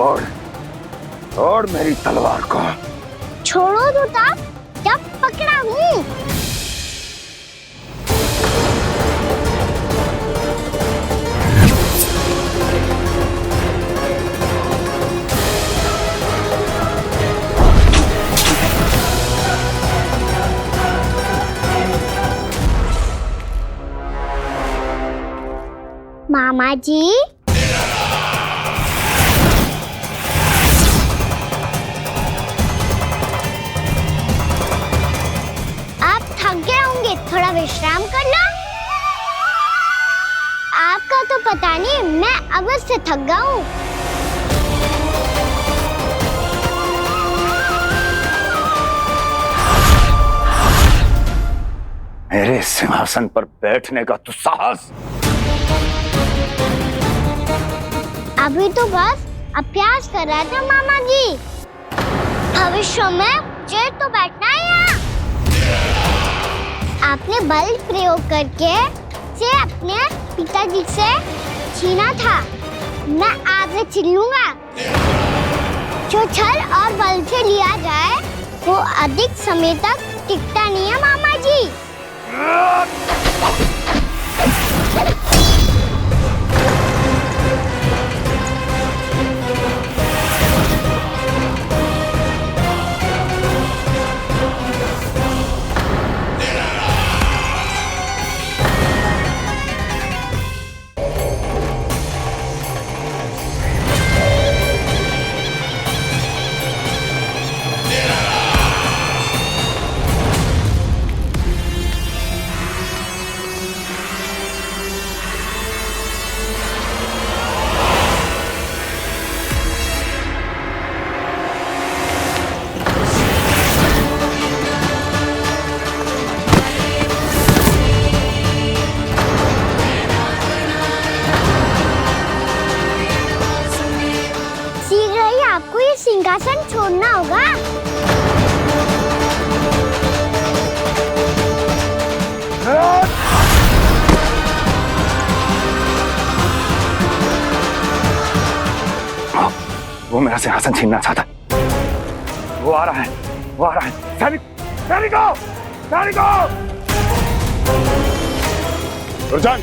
तोड़ तोड़ मेरी तलवार को। छोड़ो दूता, जब पकड़ा हूँ। मामा जी, आप थक गए होंगे, थोड़ा विश्राम कर लो। आपका तो पता नहीं, मैं अवश्य से थक गया हूँ। मेरे सिंहासन पर बैठने का तो साहस। अभी तो बस अभ्यास कर रहा था मामा जी। भविष्य में मुझे तो बैठना है यहाँ। आपने बल प्रयोग करके से अपने पिताजी से छीना था, मैं आपसे छीन लूंगा। जो छल और बल से लिया जाए वो अधिक समय तक टिकता नहीं है मामा जी। आपको ये सिंहासन छोड़ना होगा। वो मेरा सिंहासन छीनना चाहता। वो आ रहा है, वो आ रहा है। सैनिकों, दुर्जन,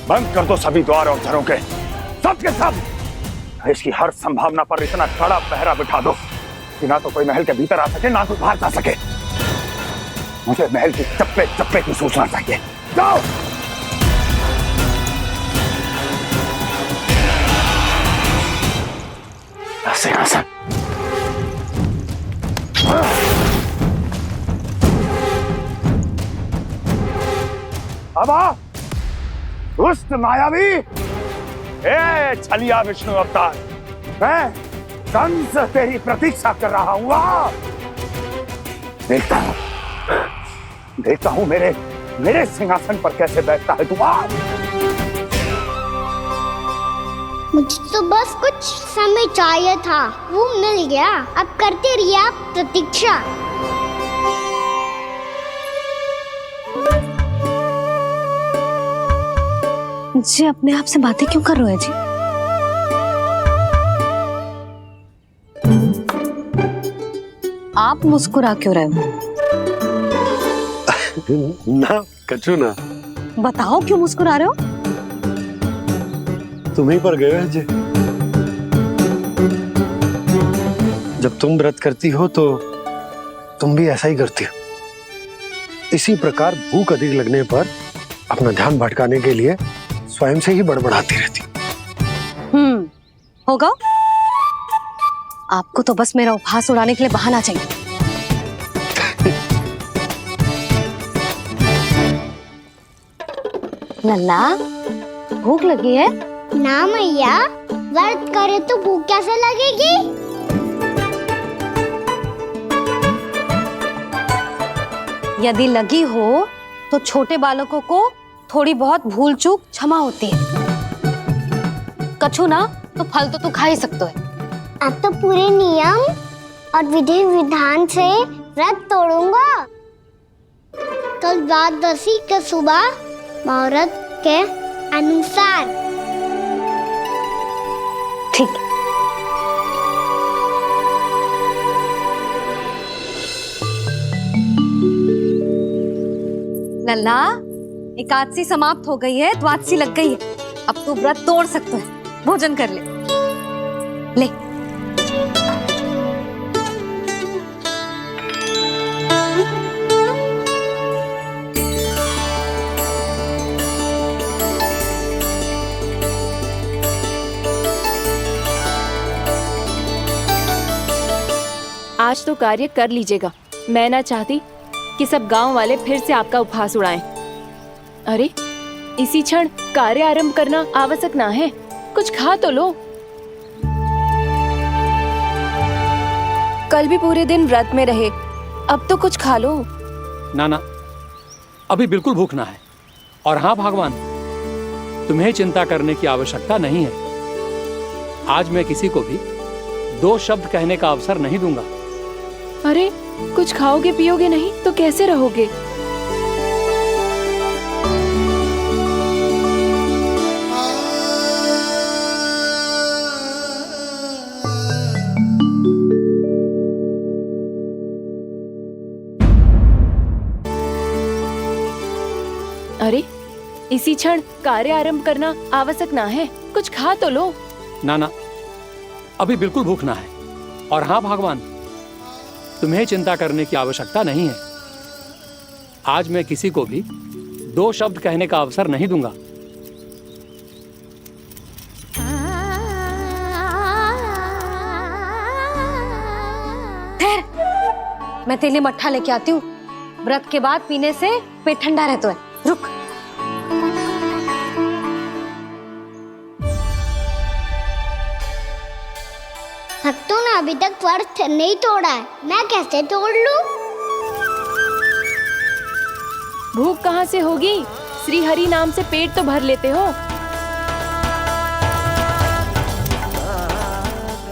बंद कर दो सभी द्वार और घरों के, सब के सब। इसकी हर संभावना पर इतना कड़ा पहरा बिठा दो कि ना तो कोई महल के भीतर आ सके, ना कोई बाहर जा सके। मुझे महल की चप्पे चप्पे की सूचना चाहिए। जाओ। सिंहासन। अब आ, दुष्ट मायावी, छलिया विष्णु अवतार, मैं कंस तेरी प्रतीक्षा कर रहा हूँ। देखता हूँ मेरे सिंहासन पर कैसे बैठता है तू। मुझे तो बस कुछ समय चाहिए था, वो मिल गया। अब करते रहिए आप प्रतीक्षा। जी अपने आप से बातें क्यों कर रहे हैं जी? आप मुस्कुरा क्यों रहे हो? ना कचू ना। बताओ क्यों मुस्कुरा रहे हो? तुम ही पर गए हैं जी। जब तुम व्रत करती हो तो तुम भी ऐसा ही करती हो। इसी प्रकार भूख अधिक लगने पर अपना ध्यान भटकाने के लिए स्वयं से ही बड़बड़ाती रहती। होगा। आपको तो बस मेरा उपहास उड़ाने के लिए बहाना चाहिए। नन्ना, भूख लगी है? ना मैया, व्रत करे तो भूख कैसे लगेगी? यदि लगी हो तो छोटे बालकों को थोड़ी बहुत भूल चूक क्षमा होती है। कछु ना तो फल तो तू खा ही सकते है। अब तो पूरे नियम और विधि विधान से व्रत तोड़ूंगा। कल द्वादशी के सुबह मुहूर्त के अनुसार। ठीक है। लल्ला, एकादशी समाप्त हो गई है, द्वादशी लग गई है। अब तू व्रत तोड़ सकता है, भोजन कर ले। ले। आज तो कार्य कर लीजिएगा। मैं ना चाहती कि सब गांव वाले फिर से आपका उपहास उड़ाएं। अरे, इसी क्षण कार्य आरंभ करना आवश्यक ना है। कुछ खा तो लो। कल भी पूरे दिन व्रत में रहे, अब तो कुछ खा लो। ना ना, अभी बिल्कुल भूख ना है। और हाँ भगवान, तुम्हें चिंता करने की आवश्यकता नहीं है। आज मैं किसी को भी 2 शब्द कहने का अवसर नहीं दूंगा। अरे, कुछ खाओगे पियोगे नहीं तो कैसे रहोगे? अरे, इसी क्षण कार्य आरंभ करना आवश्यक ना है। कुछ खा तो लो। ना ना, अभी बिल्कुल भूख ना है। और हाँ भगवान, तुम्हें चिंता करने की आवश्यकता नहीं है। आज मैं किसी को भी 2 शब्द कहने का अवसर नहीं दूंगा। ठहर, मैं तेरे लिए मट्ठा लेके आती हूँ। व्रत के बाद पीने से पेट ठंडा रहता है। रुक। भक्तों ने अभी तक व्रत नहीं तोड़ा है, मैं कैसे तोड़ लूं? भूख कहाँ से होगी? श्री हरि नाम से पेट तो भर लेते हो।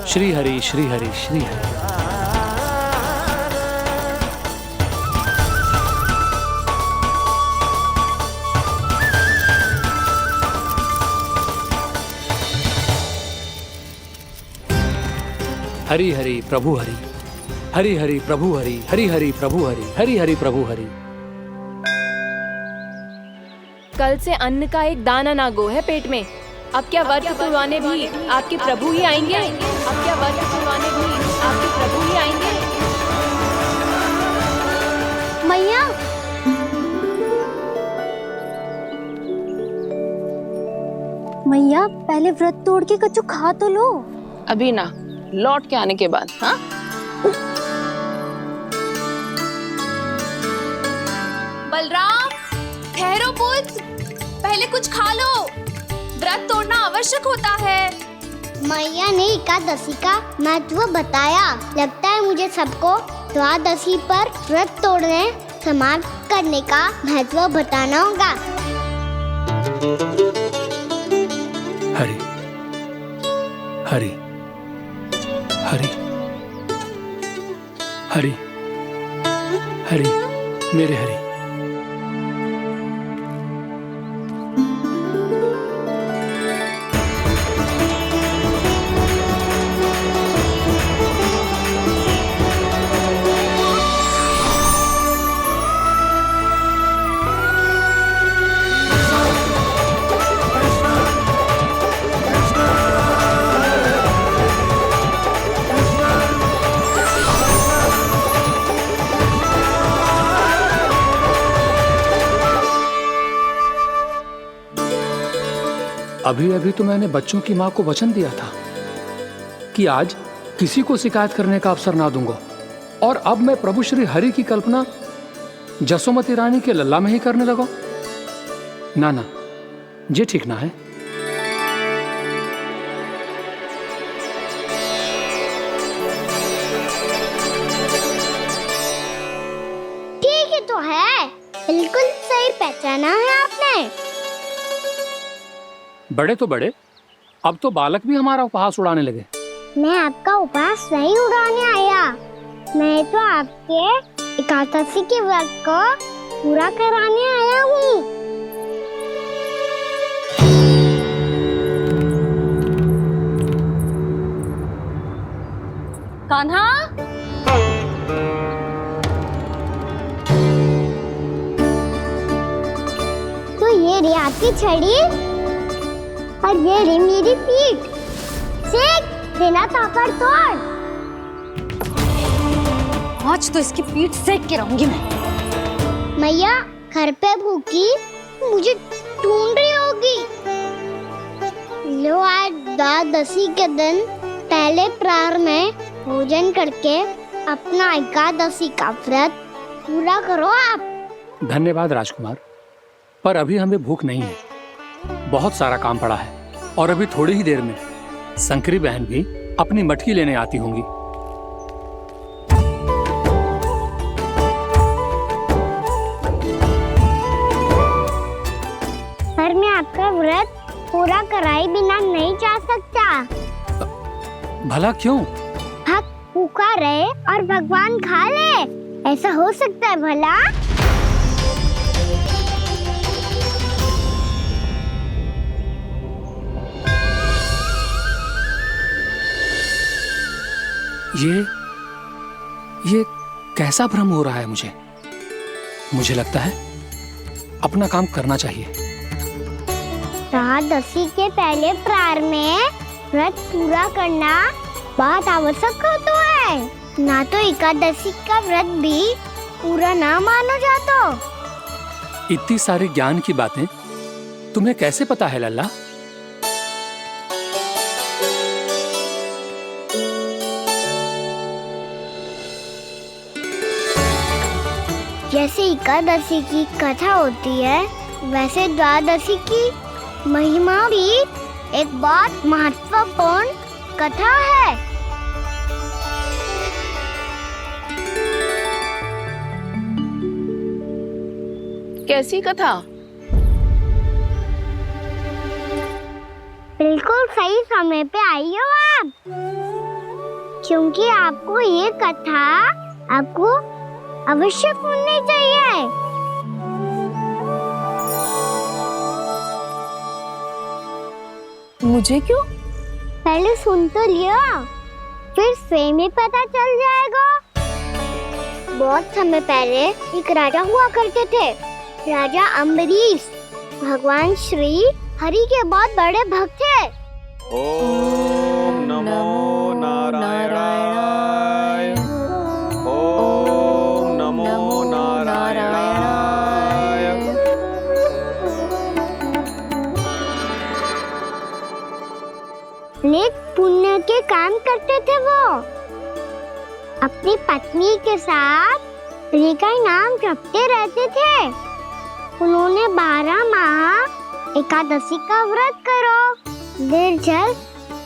श्री हरि श्री हरि श्री हरि। हरि हरि प्रभु हरि, हरि हरि प्रभु हरि, हरि हरि प्रभु हरि, हरि हरि प्रभु हरि। कल से अन्न का एक दाना ना गो है पेट में। अब क्या व्रत तुड़वाने भी आपके प्रभु ही आएंगे? अब क्या व्रत तुड़वाने भी आपके प्रभु ही आएंगे? मैया, मैया पहले व्रत तोड़ के कच्चू खा तो लो। अभी ना, लौट के आने के बाद। हाँ, बलराम, ठहरो पुत्र, पहले कुछ खा लो। व्रत तोड़ना आवश्यक होता है। मैया ने एकादशी का महत्व बताया। लगता है मुझे सबको द्वादशी पर व्रत तोड़ने समाप्त करने का महत्व बताना होगा। हरि हरि हरि हरि हरि, मेरे हरि। अभी अभी तो मैंने बच्चों की माँ को वचन दिया था कि आज किसी को शिकायत करने का अवसर ना दूंगा, और अब मैं प्रभु श्री हरि की कल्पना जसोमती रानी के लल्ला में ही करने लगा। ना ना, ये ठीक ना है। ठीक ही तो है, बिल्कुल सही पहचाना है आपने। बड़े तो बड़े, अब तो बालक भी हमारा उपहास उड़ाने लगे। मैं आपका उपहास नहीं उड़ाने आया, मैं तो आपके एकादशी के व्रत को पूरा कराने आया हूँ। कान्हा, छड़ी और ये रही मेरी पीठ। सेक बिना तापर तोड़। आज तो इसकी पीठ सेक के रहूंगी मैं। मैया घर पे भूखी मुझे ढूंढ रही होगी। लो आज द्वादशी के दिन पहले प्रहर में भोजन करके अपना एकादशी का व्रत पूरा करो आप। धन्यवाद राजकुमार, पर अभी हमें भूख नहीं है। बहुत सारा काम पड़ा है और अभी थोड़ी ही देर में शंकरी बहन भी अपनी मटकी लेने आती होंगी। पर मैं आपका व्रत पूरा कराए बिना नहीं जा सकता। भला क्यों? भक्त भूखा रहे और भगवान खा ले, ऐसा हो सकता है भला? ये कैसा भ्रम हो रहा है मुझे? मुझे लगता है अपना काम करना चाहिए। द्वादशी के पहले प्रहर में व्रत पूरा करना बहुत आवश्यक होता है। ना तो एकादशी का व्रत भी पूरा ना मानो जातो। इतनी सारी ज्ञान की बातें तुम्हें कैसे पता है लल्ला? जैसे एकादशी की कथा होती है, वैसे द्वादशी की महिमा भी एक बहुत महत्वपूर्ण कथा है। कैसी कथा? बिल्कुल सही समय पे आई हो आप, क्योंकि आपको ये कथा आपको अवश्य सुननी चाहिए। मुझे क्यों? पहले सुन तो लियो, फिर स्वयं ही पता चल जाएगा। बहुत समय पहले एक राजा हुआ करते थे, राजा अम्बरीश। भगवान श्री हरि के बहुत बड़े भक्त थे। ओम नमो नारायणाय। ओम नमो नारायणाय। नेक पुण्य के काम करते थे वो। अपनी पत्नी के साथ हरि का नाम जपते रहते थे। उन्होंने 12 माह एकादशी का व्रत करो निर्जल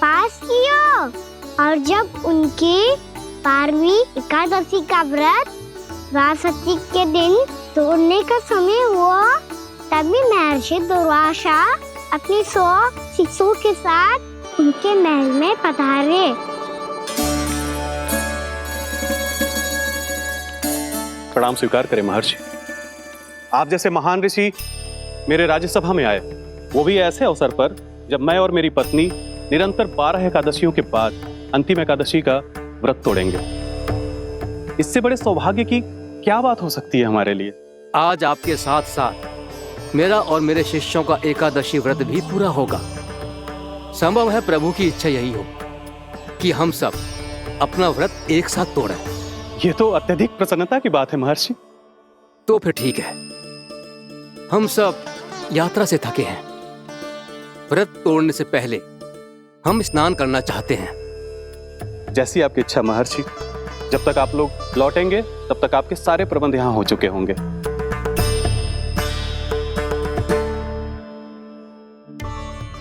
पास किया, और जब उनकी 12वीं एकादशी का व्रत द्वादशी के दिन तोड़ने का समय हुआ, तभी महर्षि दुर्वासा अपनी 100 शिष्यों के साथ उनके महल में पधारे। प्रणाम स्वीकार करें महर्षि। आप जैसे महान ऋषि मेरे राज्यसभा में आए, वो भी ऐसे अवसर पर जब मैं और मेरी पत्नी निरंतर 12 एकादशियों के बाद अंतिम एकादशी का व्रत तोड़ेंगे। इससे बड़े सौभाग्य की क्या बात हो सकती है हमारे लिए? आज आपके साथ साथ मेरा और मेरे शिष्यों का एकादशी व्रत भी पूरा होगा। संभव है प्रभु की इच्छा यही हो कि हम सब अपना व्रत एक साथ तोड़ें। ये तो अत्यधिक प्रसन्नता की बात है महर्षि। तो फिर ठीक है, हम सब यात्रा से थके हैं। व्रत तोड़ने से पहले हम स्नान करना चाहते हैं। जैसी आपकी इच्छा महर्षि। जब तक आप लोग लौटेंगे तब तक आपके सारे प्रबंध यहाँ हो चुके होंगे।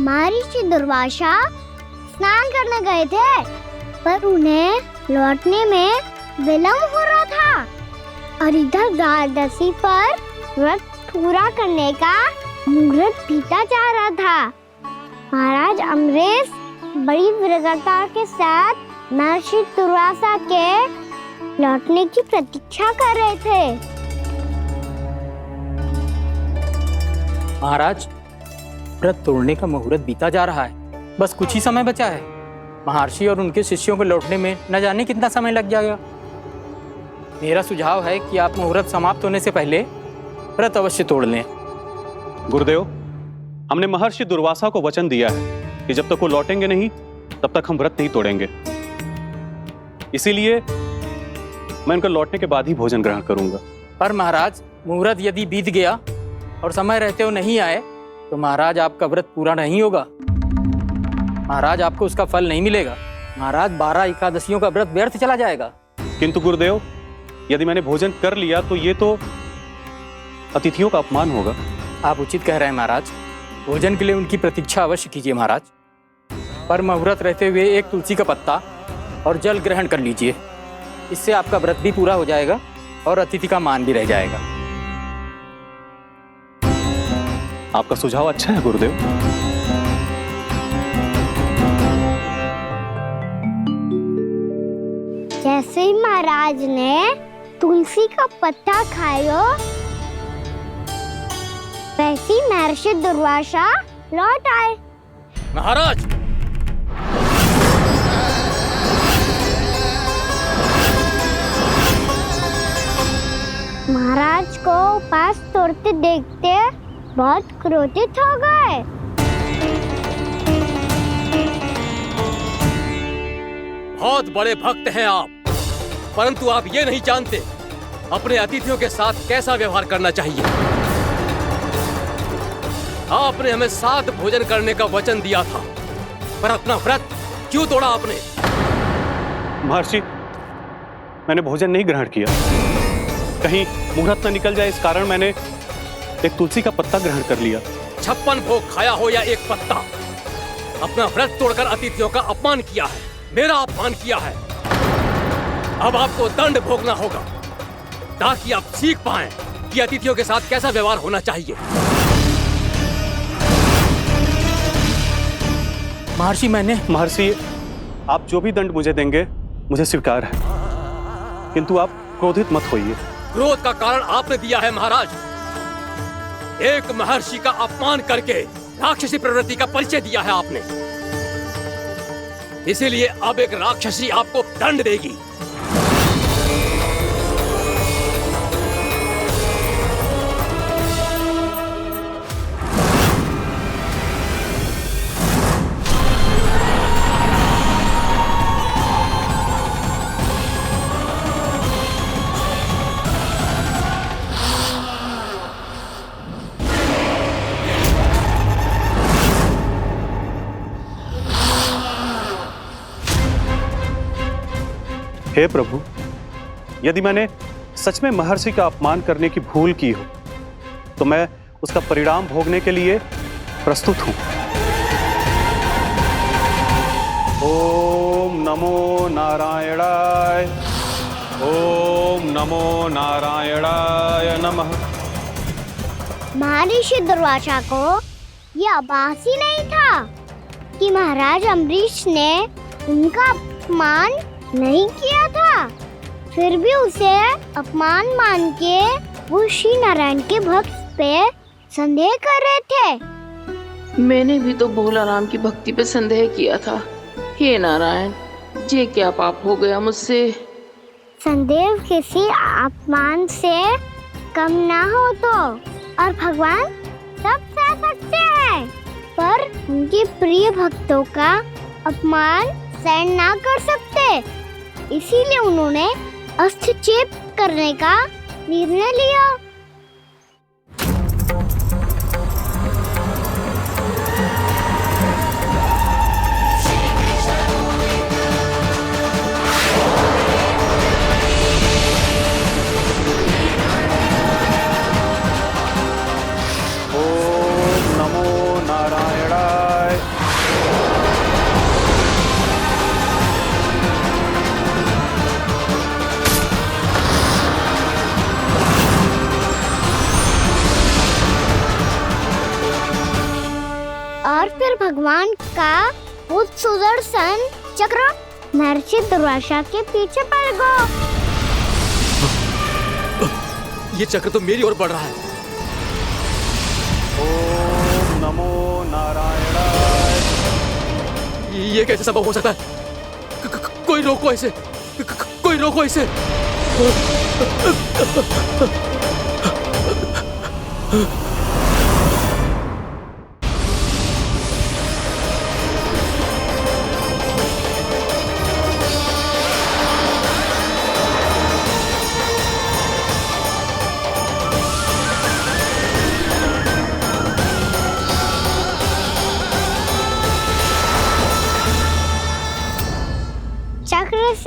महर्षि दुर्वासा स्नान करने गए थे, पर उन्हें लौटने में विलंब हो रहा था, और इधर द्वादशी पर व्रत पूरा करने का मुहूर्त बीता जा रहा था। महाराज अम्बरीश बड़ी विरगता के साथ महर्षि दुर्वासा के लौटने की प्रतीक्षा कर रहे थे। महाराज, व्रत तोड़ने का मुहूर्त बीता जा रहा है। बस कुछ ही समय बचा है। महर्षि और उनके शिष्यों को लौटने में न जाने कितना समय लग जाएगा। मेरा सुझाव है कि आप मुहूर्त समाप्त होने से पहले व्रत अवश्य तोड़ लें। गुरुदेव, हमने महर्षि दुर्वासा को वचन दिया है कि जब तक वो लौटेंगे नहीं तब तक हम व्रत नहीं तोड़ेंगे। इसीलिए मैं उनका लौटने के बाद ही भोजन ग्रहण करूंगा। पर महाराज, मुहूर्त यदि बीत गया और समय रहते हो नहीं आए तो महाराज आपका व्रत पूरा नहीं होगा। महाराज आपको उसका फल नहीं मिलेगा। महाराज 12 एकादशियों का व्रत व्यर्थ चला जाएगा। किंतु गुरुदेव, यदि मैंने भोजन कर लिया तो ये तो अतिथियों का अपमान होगा। आप उचित कह रहे हैं महाराज। भोजन के लिए उनकी प्रतीक्षा अवश्य कीजिए महाराज। पर मुहूर्त रहते हुए एक तुलसी का पत्ता और जल ग्रहण कर लीजिए। इससे आपका व्रत भी पूरा हो जाएगा और अतिथि का मान भी रह जाएगा। आपका सुझाव अच्छा है गुरुदेव। जैसे ही महाराज ने तुलसी का पत्ता खाया, वैसे ही महर्षि दुर्वासा लौट आए। महाराज, महाराज को उपास तोड़ते देखते बहुत क्रोधित हो गए। बहुत बड़े भक्त हैं आप, परंतु आप ये नहीं जानते अपने अतिथियों के साथ कैसा व्यवहार करना चाहिए। आपने हमें साथ भोजन करने का वचन दिया था, पर अपना व्रत क्यों तोड़ा आपने? महर्षि, मैंने भोजन नहीं ग्रहण किया। कहीं मुहूर्त न निकल जाए इस कारण मैंने एक तुलसी का पत्ता ग्रहण कर लिया। 56 भोग खाया हो या एक पत्ता, अपना व्रत तोड़कर अतिथियों का अपमान किया है, मेरा अपमान किया है। अब आपको दंड भोगना होगा ताकि आप सीख पाएं कि अतिथियों के साथ कैसा व्यवहार होना चाहिए। महर्षि, आप जो भी दंड मुझे देंगे मुझे स्वीकार है, किंतु आप क्रोधित मत होइए। क्रोध का कारण आपने दिया है महाराज। एक महर्षि का अपमान करके राक्षसी प्रवृत्ति का परिचय दिया है आपने। इसीलिए अब एक राक्षसी आपको दंड देगी। हे प्रभु, यदि मैंने सच में महर्षि का अपमान करने की भूल की हो तो मैं उसका परिणाम भोगने के लिए प्रस्तुत हूं। ओम नमो नारायणाय, ओम नमो नारायणाय नमः। महर्षि दुर्वासा को यह आभास ही नहीं था कि महाराज अम्बरीश ने उनका अपमान नहीं किया था। फिर भी उसे अपमान मान के वो श्री नारायण के भक्त पे संदेह कर रहे थे। मैंने भी तो भोला राम की भक्ति पे संदेह किया था। हे नारायण, ये क्या पाप हो गया मुझसे? संदेह किसी अपमान से कम ना हो तो, और भगवान सब सह सकते हैं, पर उनके प्रिय भक्तों का अपमान सहन ना कर सकते। इसीलिए उन्होंने हस्तक्षेप करने का निर्णय लिया। ओम नमो नारायणाय। और फिर भगवान का वो सुदर्शन चक्र महर्षि दुर्वासा के पीछे पड़ गया। ये चक्र तो मेरी ओर बढ़ रहा है। ओम नमो नारायणाय। ये कैसे संभव हो सकता है? कोई रोको इसे, कोई रोको इसे।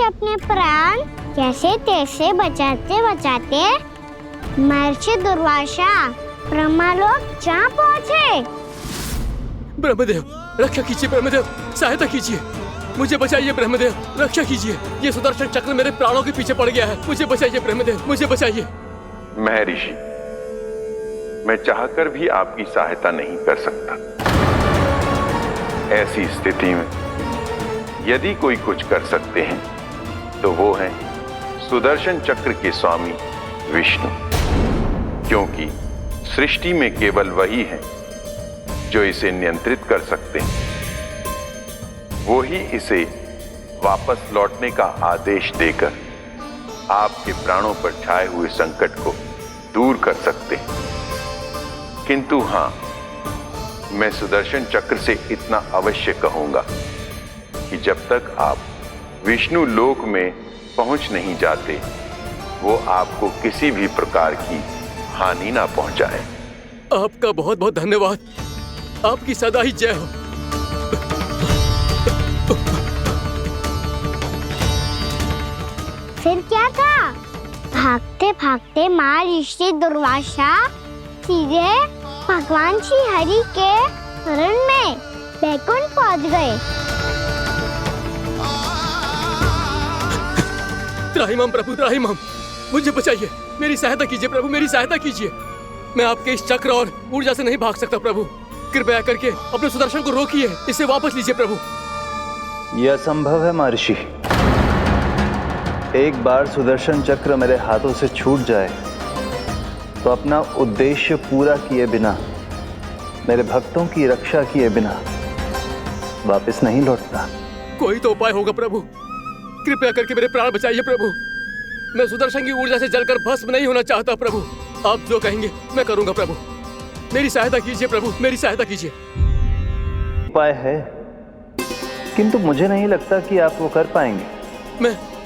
अपने प्राण कैसे तैसे बचाते बचाते महर्षि दुर्वासा ब्रह्मलोक जहाँ पहुँचे। ब्रह्मदेव रक्षा कीजिए, ब्रह्मदेव सहायता कीजिए, मुझे बचाइए ब्रह्मदेव, रक्षा कीजिए। ये सुदर्शन चक्र मेरे प्राणों के पीछे पड़ गया है, मुझे बचाइए ब्रह्मदेव, मुझे बचाइए। महर्षि, मैं चाहकर भी आपकी सहायता नहीं कर सकता। ऐसी स्थिति में यदि कोई कुछ कर सकते हैं तो वो है सुदर्शन चक्र के स्वामी विष्णु, क्योंकि सृष्टि में केवल वही है जो इसे नियंत्रित कर सकते हैं। वो ही इसे वापस लौटने का आदेश देकर आपके प्राणों पर छाए हुए संकट को दूर कर सकते हैं। किंतु हां, मैं सुदर्शन चक्र से इतना अवश्य कहूंगा कि जब तक आप विष्णु लोक में पहुंच नहीं जाते, वो आपको किसी भी प्रकार की हानि ना पहुंचाए। आपका बहुत बहुत धन्यवाद, आपकी सदा ही जय हो। फिर क्या था? भागते भागते महर्षि दुर्वासा सीधे भगवान श्री हरि के शरण में बैकुंठ पहुंच गए। त्राहिमाम प्रभु, त्राहिमाम, मुझे बचाइए, मेरी सहायता कीजिए प्रभु, मेरी सहायता कीजिए। मैं आपके इस चक्र और ऊर्जा से नहीं भाग सकता प्रभु, कृपया करके अपने सुदर्शन को रोकिए, इसे वापस लीजिए प्रभु। यह असंभव है महर्षि। एक बार सुदर्शन चक्र मेरे हाथों से छूट जाए तो अपना उद्देश्य पूरा किए बिना, मेरे भक्तों की रक्षा किए बिना वापस नहीं लौटता। कोई तो उपाय होगा प्रभु, कृपया करके मेरे प्राण बचाइए प्रभु। मैं सुदर्शन की ऊर्जा से जलकर भस्म नहीं होना चाहता प्रभु। आप जो कहेंगे मैं करूंगा प्रभु, मेरी सहायता कीजिए प्रभु, मेरी सहायता कीजिए। उपाय है, किंतु मुझे नहीं लगता कि आप वो कर पाएंगे।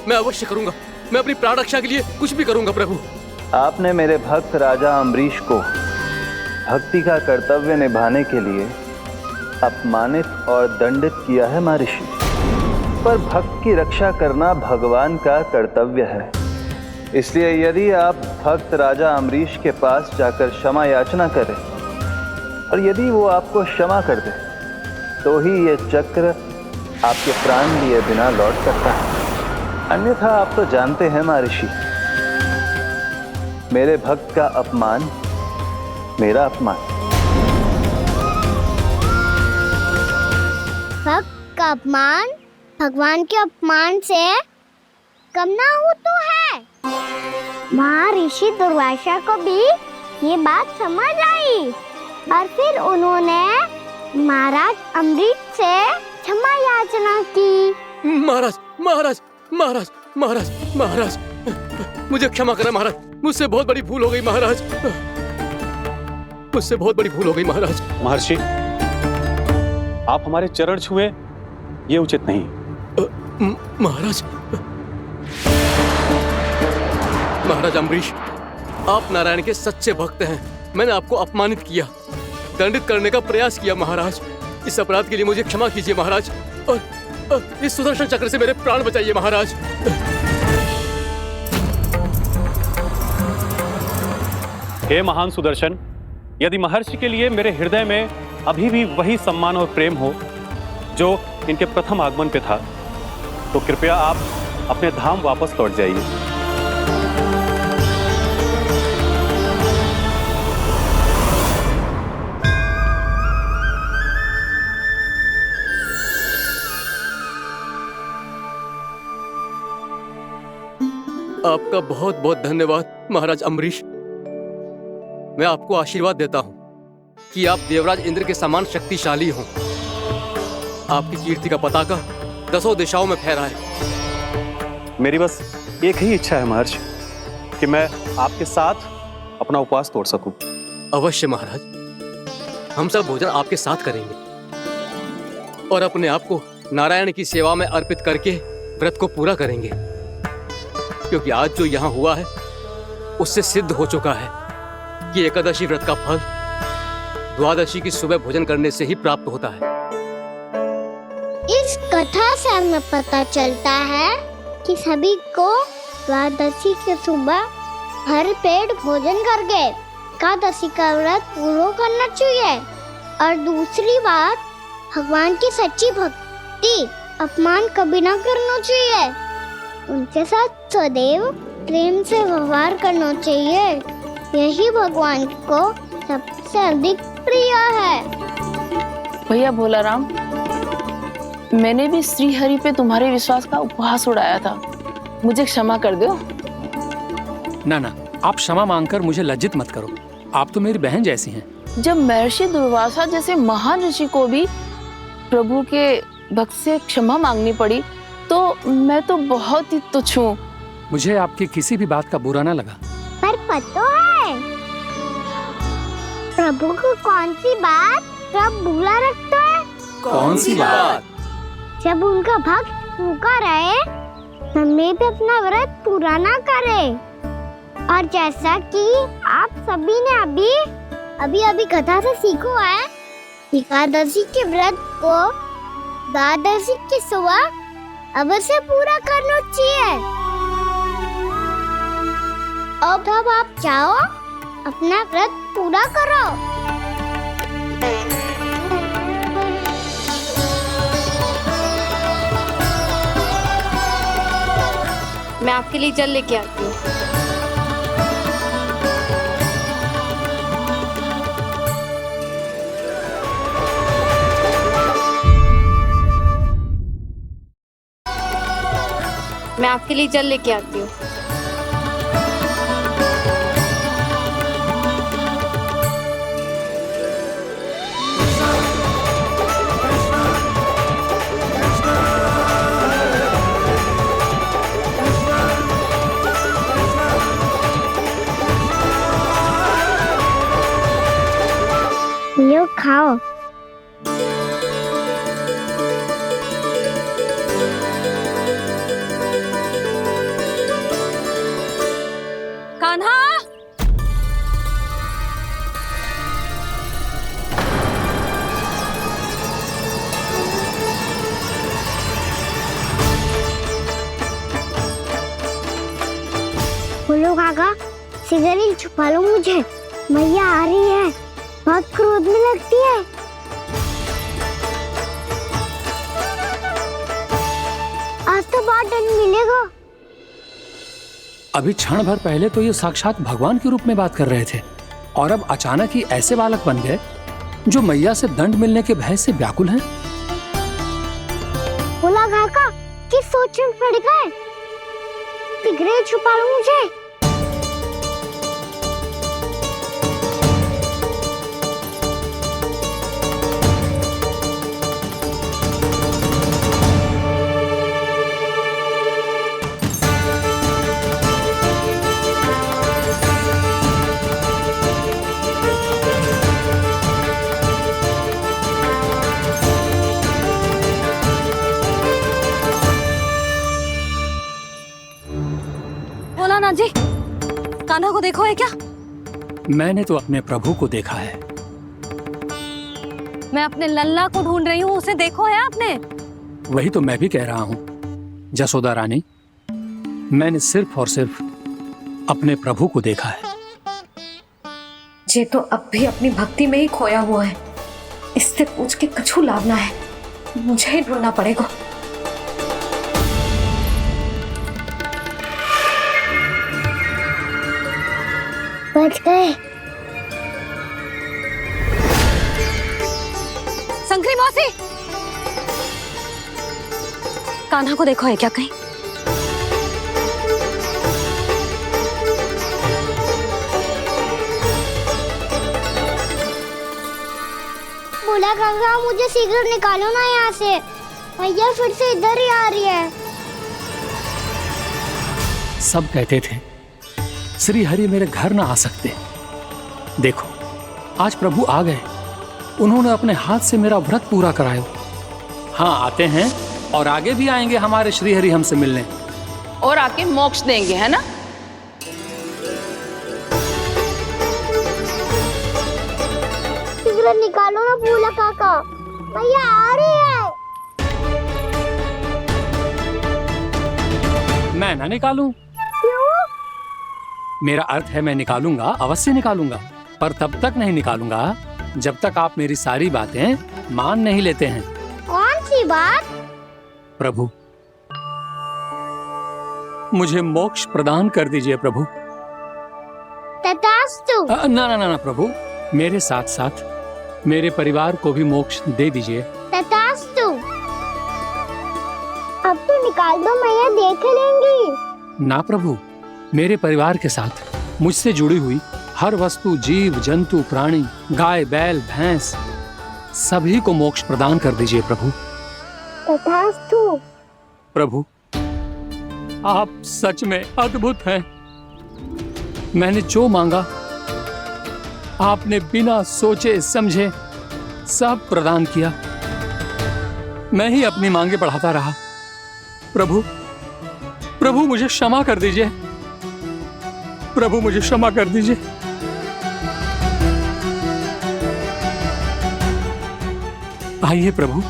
मैं अवश्य करूंगा, मैं अपनी प्राण रक्षा के लिए कुछ भी करूंगा प्रभु। आपने मेरे भक्त राजा अम्बरीश को भक्ति का कर्तव्य निभाने के लिए अपमानित और दंडित किया है महर्षि, पर भक्त की रक्षा करना भगवान का कर्तव्य है। इसलिए यदि आप भक्त राजा अम्बरीश के पास जाकर क्षमा याचना करें और यदि वो आपको क्षमा कर दे तो ही ये चक्र आपके प्राण लिए बिना लौट सकता है। अन्यथा आप तो जानते हैं महर्षि, मेरे भक्त का अपमान मेरा अपमान। भक्त का अपमान भगवान के अपमान से कम ना हो तो है। महर्षि दुर्वासा को भी ये बात समझ आई और फिर उन्होंने महाराज अम्बरीश से क्षमा याचना की। महाराज महाराज महाराज महाराज महाराज, मुझे क्षमा करें महाराज, मुझसे बहुत बड़ी भूल हो गई महाराज, मुझसे बहुत बड़ी भूल हो गई महाराज। महर्षि, आप हमारे चरण छुए ये उचित नहीं। महाराज, महाराज अम्बरीश, आप नारायण के सच्चे भक्त हैं। मैंने आपको अपमानित किया, दंडित करने का प्रयास किया महाराज। इस अपराध के लिए मुझे क्षमा कीजिए महाराज, और इस सुदर्शन चक्र से मेरे प्राण बचाइए महाराज। हे महान सुदर्शन, यदि महर्षि के लिए मेरे हृदय में अभी भी वही सम्मान और प्रेम हो जो इनके प्रथम आगमन पे था, तो कृपया आप अपने धाम वापस लौट जाइए। आपका बहुत बहुत धन्यवाद महाराज अम्बरीश। मैं आपको आशीर्वाद देता हूं कि आप देवराज इंद्र के समान शक्तिशाली हों। आपकी कीर्ति का पताका दसों दिशाओं में फहराए। मेरी बस एक ही इच्छा है महर्षि, कि मैं आपके साथ अपना उपवास तोड़ सकूं। अवश्य महाराज, हम सब भोजन आपके साथ करेंगे और अपने आप को नारायण की सेवा में अर्पित करके व्रत को पूरा करेंगे, क्योंकि आज जो यहाँ हुआ है उससे सिद्ध हो चुका है कि एकादशी व्रत का फल द्वादशी की सुबह भोजन करने से ही प्राप्त होता है। इस कथा से हमें पता चलता है कि सभी को द्वादशी के सुबह भर पेट भोजन करके एकादशी का व्रत पूरा करना चाहिए। और दूसरी बात, भगवान की सच्ची भक्ति अपमान कभी ना करना चाहिए। उनके साथ सदैव प्रेम से व्यवहार करना चाहिए। यही भगवान को सबसे अधिक प्रिय है। भैया भोला राम, मैंने भी श्री हरि पे तुम्हारे विश्वास का उपहास उड़ाया था, मुझे क्षमा कर दो। ना ना, आप क्षमा मांगकर मुझे लज्जित मत करो, आप तो मेरी बहन जैसी हैं। जब महर्षि दुर्वासा जैसे महान ऋषि को भी प्रभु के भक्त से क्षमा मांगनी पड़ी, तो मैं तो बहुत ही तुच्छ हूँ। मुझे आपकी किसी भी बात का बुरा ना लगा। पर पता है प्रभु को कौन सी बात सब भूला रखता है? कौन सी बात? जब उनका भक्त भूखा रहे, हमें भी अपना व्रत पूरा ना करे। और जैसा कि आप सभी ने अभी कथा से सीखो है, एकादशी के व्रत को द्वादशी की सुबह अवश्य पूरा करना चाहिए। अब आप जाओ, अपना व्रत पूरा करो। मैं आपके लिए जल लेके आती हूँ। मैं आपके लिए जल लेके आती हूँ। लो खाओ। कान्हा, बोलो काका, सिगरेट छुपा लो मुझे, मैया आ रही है, बहुत क्रोध में लगती है। आज तो बहुत दंड मिलेगा। अभी क्षण भर पहले तो ये साक्षात भगवान के रूप में बात कर रहे थे, और अब अचानक ही ऐसे बालक बन गए जो मैया से दंड मिलने के भय से व्याकुल हैं। बोला काका, किस सोच में पड़ गए? सिगरेट छुपा लो मुझे। बोला जी, कान्हा को देखो है क्या? मैंने तो अपने प्रभु को देखा है। मैं अपने लल्ला को ढूंढ रही हूँ, उसे देखो है आपने? वही तो मैं भी कह रहा हूँ जसोदा रानी, मैंने सिर्फ और सिर्फ अपने प्रभु को देखा है। ये तो अब भी अपनी भक्ति में ही खोया हुआ है, इससे पूछ के कछु लाभ ना है, मुझे ही ढूंढना पड़ेगा। बच गए। शंकरी मौसी, कान्हा को देखो है क्या कहीं? बोला गंगा, मुझे सिगरेट निकालो ना यहाँ से, भैया फिर से इधर ही आ रही है। सब कहते थे श्री हरि मेरे घर ना आ सकते, देखो आज प्रभु आ गए, उन्होंने अपने हाथ से मेरा व्रत पूरा कराया। हाँ, आते हैं और आगे भी आएंगे हमारे श्री हरि हमसे मिलने, और आके मोक्ष देंगे, है ना? सिगरेट निकालो ना भोला काका, भैया आ रही है। मैं ना निकालूं? मेरा अर्थ है मैं निकालूंगा, अवश्य निकालूंगा, पर तब तक नहीं निकालूंगा जब तक आप मेरी सारी बातें मान नहीं लेते हैं। कौन सी बात? प्रभु, मुझे मोक्ष प्रदान कर दीजिए प्रभु। तथास्तु। ना ना ना ना प्रभु, मेरे साथ साथ मेरे परिवार को भी मोक्ष दे दीजिए। तथास्तु। अब तो निकाल दो, मैया देख लेंगी। ना प्रभु, मेरे परिवार के साथ मुझसे जुड़ी हुई हर वस्तु, जीव जंतु, प्राणी, गाय बैल भैंस, सभी को मोक्ष प्रदान कर दीजिए प्रभु। तथास्तु। प्रभु, आप सच में अद्भुत हैं। मैंने जो मांगा आपने बिना सोचे समझे सब प्रदान किया। मैं ही अपनी मांगे बढ़ाता रहा। प्रभु, प्रभु मुझे क्षमा कर दीजिए। प्रभु मुझे क्षमा कर दीजिए। आइए प्रभु।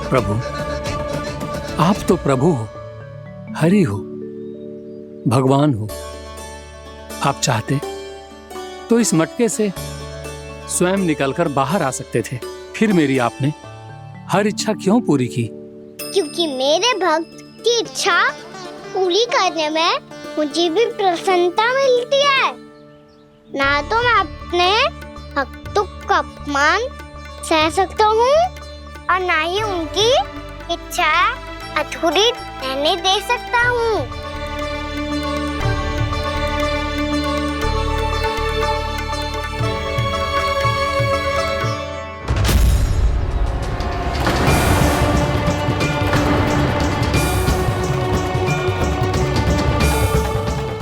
प्रभु, आप तो प्रभु हो, हरि हो, भगवान हो। आप चाहते तो इस मटके से स्वयं निकलकर बाहर आ सकते थे, फिर मेरी आपने हर इच्छा क्यों पूरी की? क्योंकि मेरे भक्त की इच्छा पूरी करने में मुझे भी प्रसन्नता मिलती है। ना तो मैं अपने भक्तों का अपमान सह सकता हूँ और ना ही उनकी इच्छा अधूरी रहने दे सकता हूँ।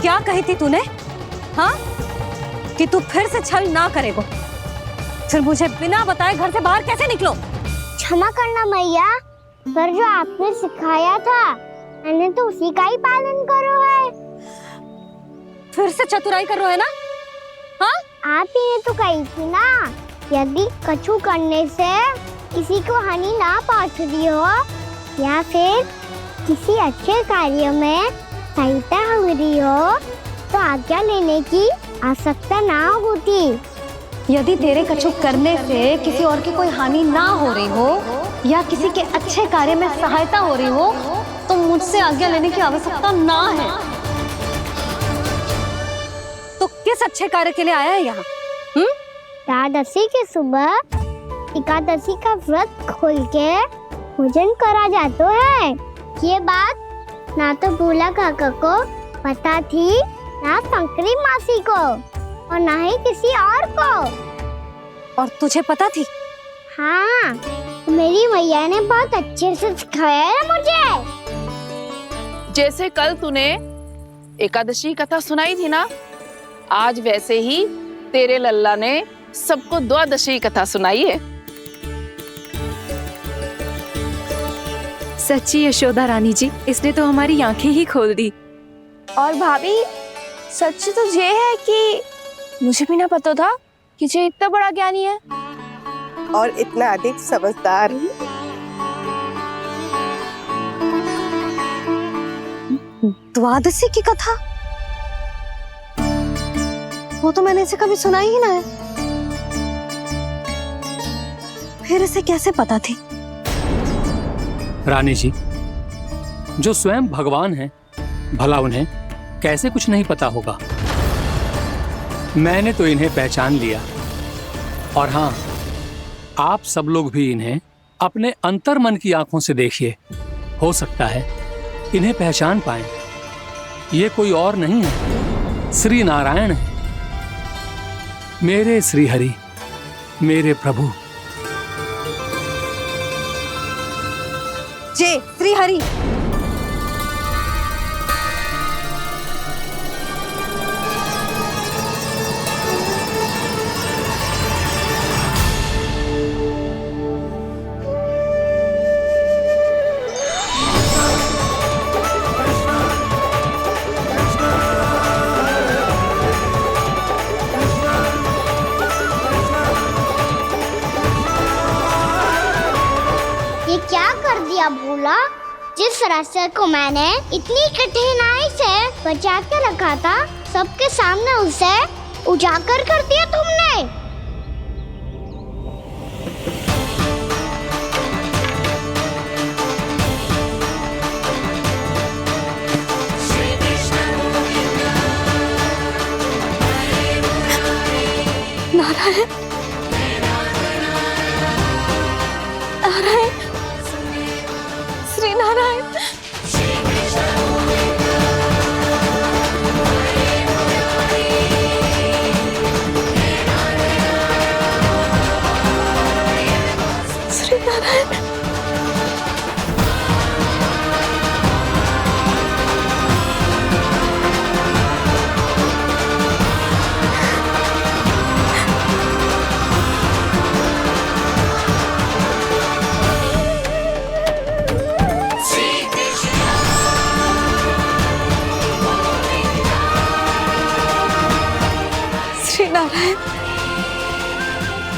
क्या कही थी तूने? हाँ, कि तू फिर से छल ना करेगा। फिर मुझे बिना बताए घर से बाहर कैसे निकलो? क्षमा करना मैया, पर जो आपने सिखाया था मैंने तो उसी का ही पालन करो है। फिर से चतुराई कर रहे हो है ना? हाँ? आप ही ने तो कही थी ना, यदि कछु करने से किसी को हानि ना पहुंच रही हो या फिर किसी अच्छे कार्य में सहायता हो रही हो तो आज्ञा लेने की आवश्यकता ना होती। यदि तेरे कछु करने से किसी और की कोई हानि ना हो रही हो या किसी के अच्छे कार्य में सहायता हो रही हो तो मुझसे आज्ञा लेने की आवश्यकता ना है। तो किस अच्छे कार्य के लिए आया है यहाँ? एकादशी के सुबह एकादशी का व्रत खोल के भोजन करा जाता है। ये बात ना तो भोला काका को पता थी, ना शंकरी मासी को और ना ही किसी और को। और तुझे पता थी? हाँ, मेरी मैया ने बहुत अच्छे से सिखाया है मुझे। जैसे कल तूने एकादशी कथा सुनाई थी ना, आज वैसे ही तेरे लल्ला ने सबको द्वादशी कथा सुनाई है। सच्ची यशोदा रानी जी, इसने तो हमारी आंखें ही खोल दी। और भाभी, सच तो ये है कि मुझे भी ना पता था कि ये इतना बड़ा ज्ञानी है और इतना अधिक समझदार। द्वादशी की कथा? वो तो मैंने इसे कभी सुना ही ना है। फिर इसे कैसे पता थी? रानी जी, जो स्वयं भगवान हैं, भला उन्हें कैसे कुछ नहीं पता होगा? मैंने तो इन्हें पहचान लिया। और हाँ, आप सब लोग भी इन्हें अपने अंतर्मन की आंखों से देखिए, हो सकता है इन्हें पहचान पाएं। ये कोई और नहीं है, श्री नारायण है, मेरे श्री हरि, मेरे प्रभु। जय श्री हरि। कर दिया भोला? जिस रास्ते को मैंने इतनी कठिनाई से बचा के रखा था, सबके सामने उसे उजागर कर दिया तुमने। नारायण, नारायण, श्री नारायण। श्री नारायण। श्री नारायण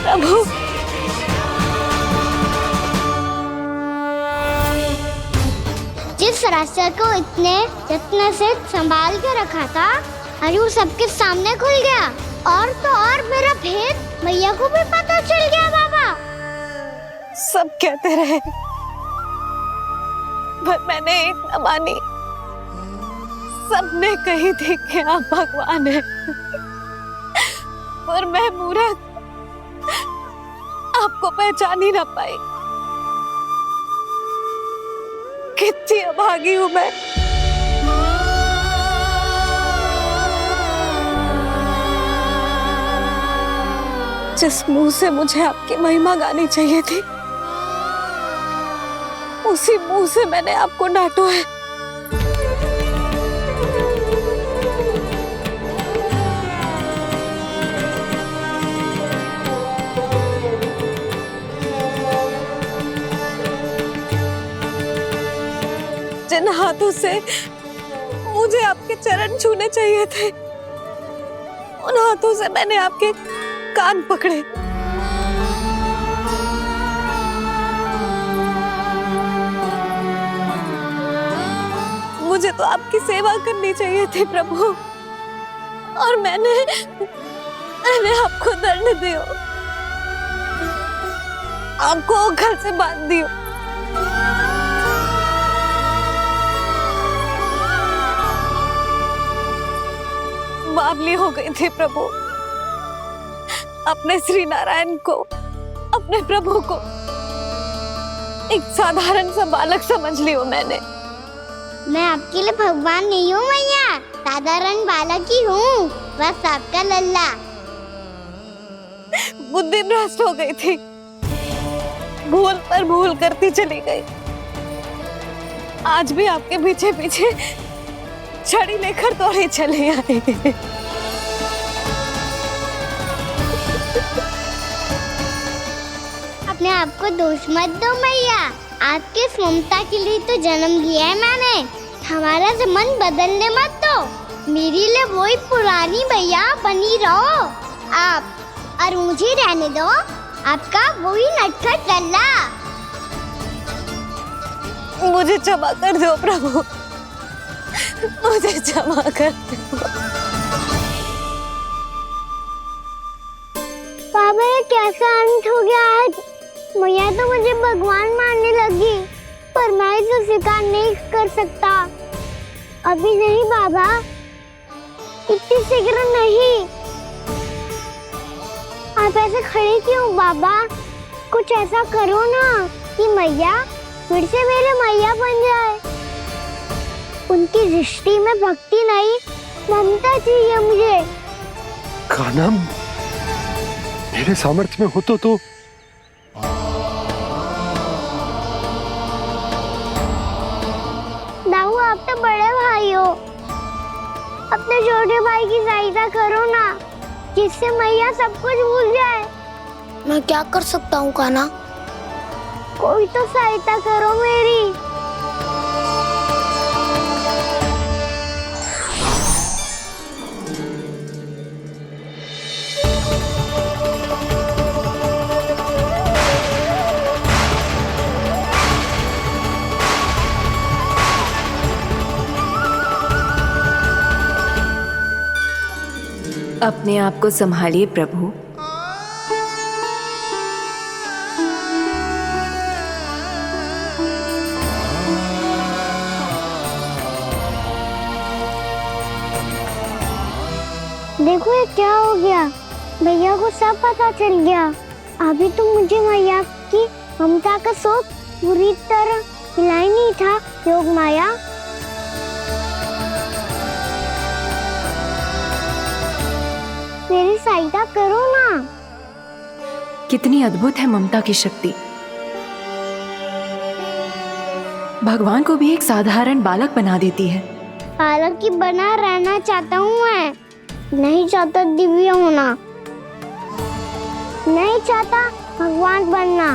प्रभु। जिस रास्ते को इतने जत्न से संभाल के रखा था, आज वो सबके सामने खुल गया। और तो और मेरा भेद मैया को भी पता चल गया। बाबा सब कहते रहे, पर मैंने एक न मानी। सबने कही थी कि आप भगवान हैं, पर मैं मूर्ख आपको पहचान ही ना पाई। कितनी अभागी हूं मैं। जिस मुंह से मुझे आपकी महिमा गानी चाहिए थी, उसी मुंह से मैंने आपको डांटा है। जिन हाथों से मुझे आपके चरण छूने चाहिए थे, उन हाथों से मैंने आपके कान पकड़े। मुझे तो आपकी सेवा करनी चाहिए थी प्रभु, और मैंने आपको दंड दियो, आपको घर से बांध दियो। बावली हो गई थी प्रभु। अपने श्री नारायण को, अपने प्रभु को एक साधारण सा बालक समझ लियो मैंने। मैं आपके लिए भगवान नहीं हूँ मैया, साधारण बालक ही हूँ, बस आपका लल्ला। बुद्धि भ्रष्ट हो गई थी, भूल पर भूल करती चली गई। आज भी आपके पीछे पीछे छड़ी लेकर दौड़े चले आए। अपने आप को दोष मत दो मैया, आपकी ममता के लिए तो जन्म लिया है मैंने। हमारा से मन बदलने मत दो। मेरे लिए वही पुरानी भैया बनी रहो आप, और मुझे रहने दो आपका वही नटखट लल्ला। मुझे क्षमा कर दो प्रभु, मुझे क्षमा कर दो। बाबा ये कैसा अंत हो गया आज? मैया तो मुझे भगवान मानने लगी, पर मैं इसे स्वीकार नहीं कर सकता। अभी नहीं बाबा, इतनी शीघ्र नहीं। आप ऐसे खड़े क्यों बाबा? कुछ ऐसा करो ना कि मैया फिर से मेरे मैया बन जाए। उनकी दृष्टि में भक्ति नहीं, ममता चाहिए मुझे। कान्हा, मेरे सामर्थ्य में हो तो दाऊ, आप तो बड़े भाई हो, अपने छोटे भाई की सहायता करो ना, जिससे मैया सब कुछ भूल जाए। मैं क्या कर सकता हूँ कान्हा? कोई तो सहायता करो मेरी। अपने आप को संभालिए प्रभु। देखो ये क्या हो गया, भैया को सब पता चल गया। अभी तो मुझे मैया की ममता का शौक पूरी तरह मिला ही नहीं था। योग माया, मेरी सहायता करो ना। कितनी अद्भुत है ममता की शक्ति। भगवान को भी एक साधारण बालक बना देती है। बालक की बना रहना चाहता हूँ मैं, नहीं चाहता दिव्य होना, नहीं चाहता भगवान बनना।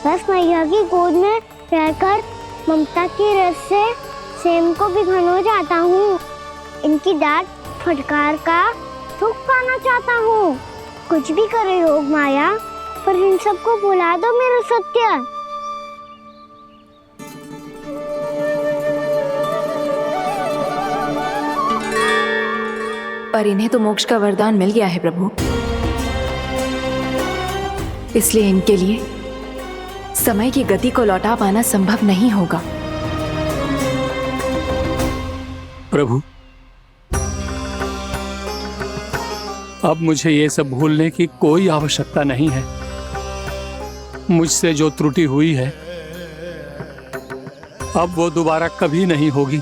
बस मैया की गोद में रहकर ममता की रस से सेम को भी घनो जाता हूँ। इनकी डांट फटकार का सुख पाना चाहता हूँ। कुछ भी करे योग माया, पर इन सबको भुला दो मेरा सत्य। पर इन्हें तो मोक्ष का वरदान मिल गया है प्रभु, इसलिए इनके लिए समय की गति को लौटा पाना संभव नहीं होगा। प्रभु, अब मुझे ये सब भूलने की कोई आवश्यकता नहीं है। मुझसे जो त्रुटि हुई है अब वो दोबारा कभी नहीं होगी,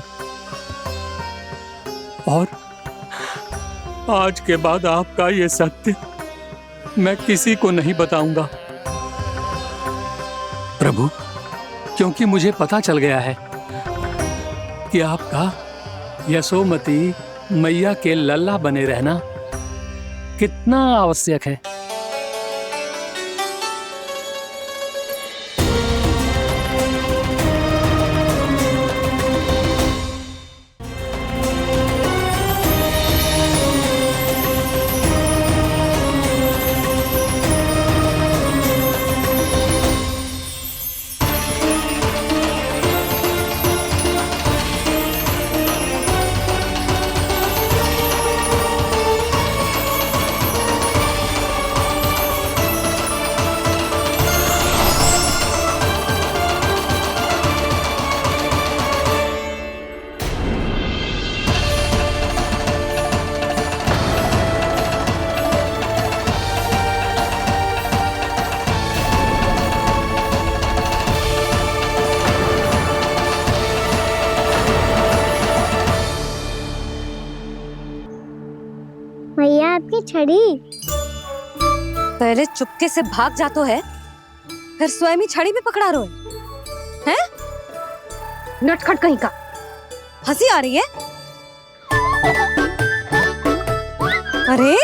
और आज के बाद आपका ये सत्य मैं किसी को नहीं बताऊंगा प्रभु, क्योंकि मुझे पता चल गया है कि आपका यशोमती मैया के लल्ला बने रहना कितना आवश्यक है। भैया आपकी छड़ी। पहले चुपके से भाग जातो है, फिर स्वयं ही छड़ी में पकड़ा रोए हैं? नटखट कहीं का। हंसी आ रही है? अरे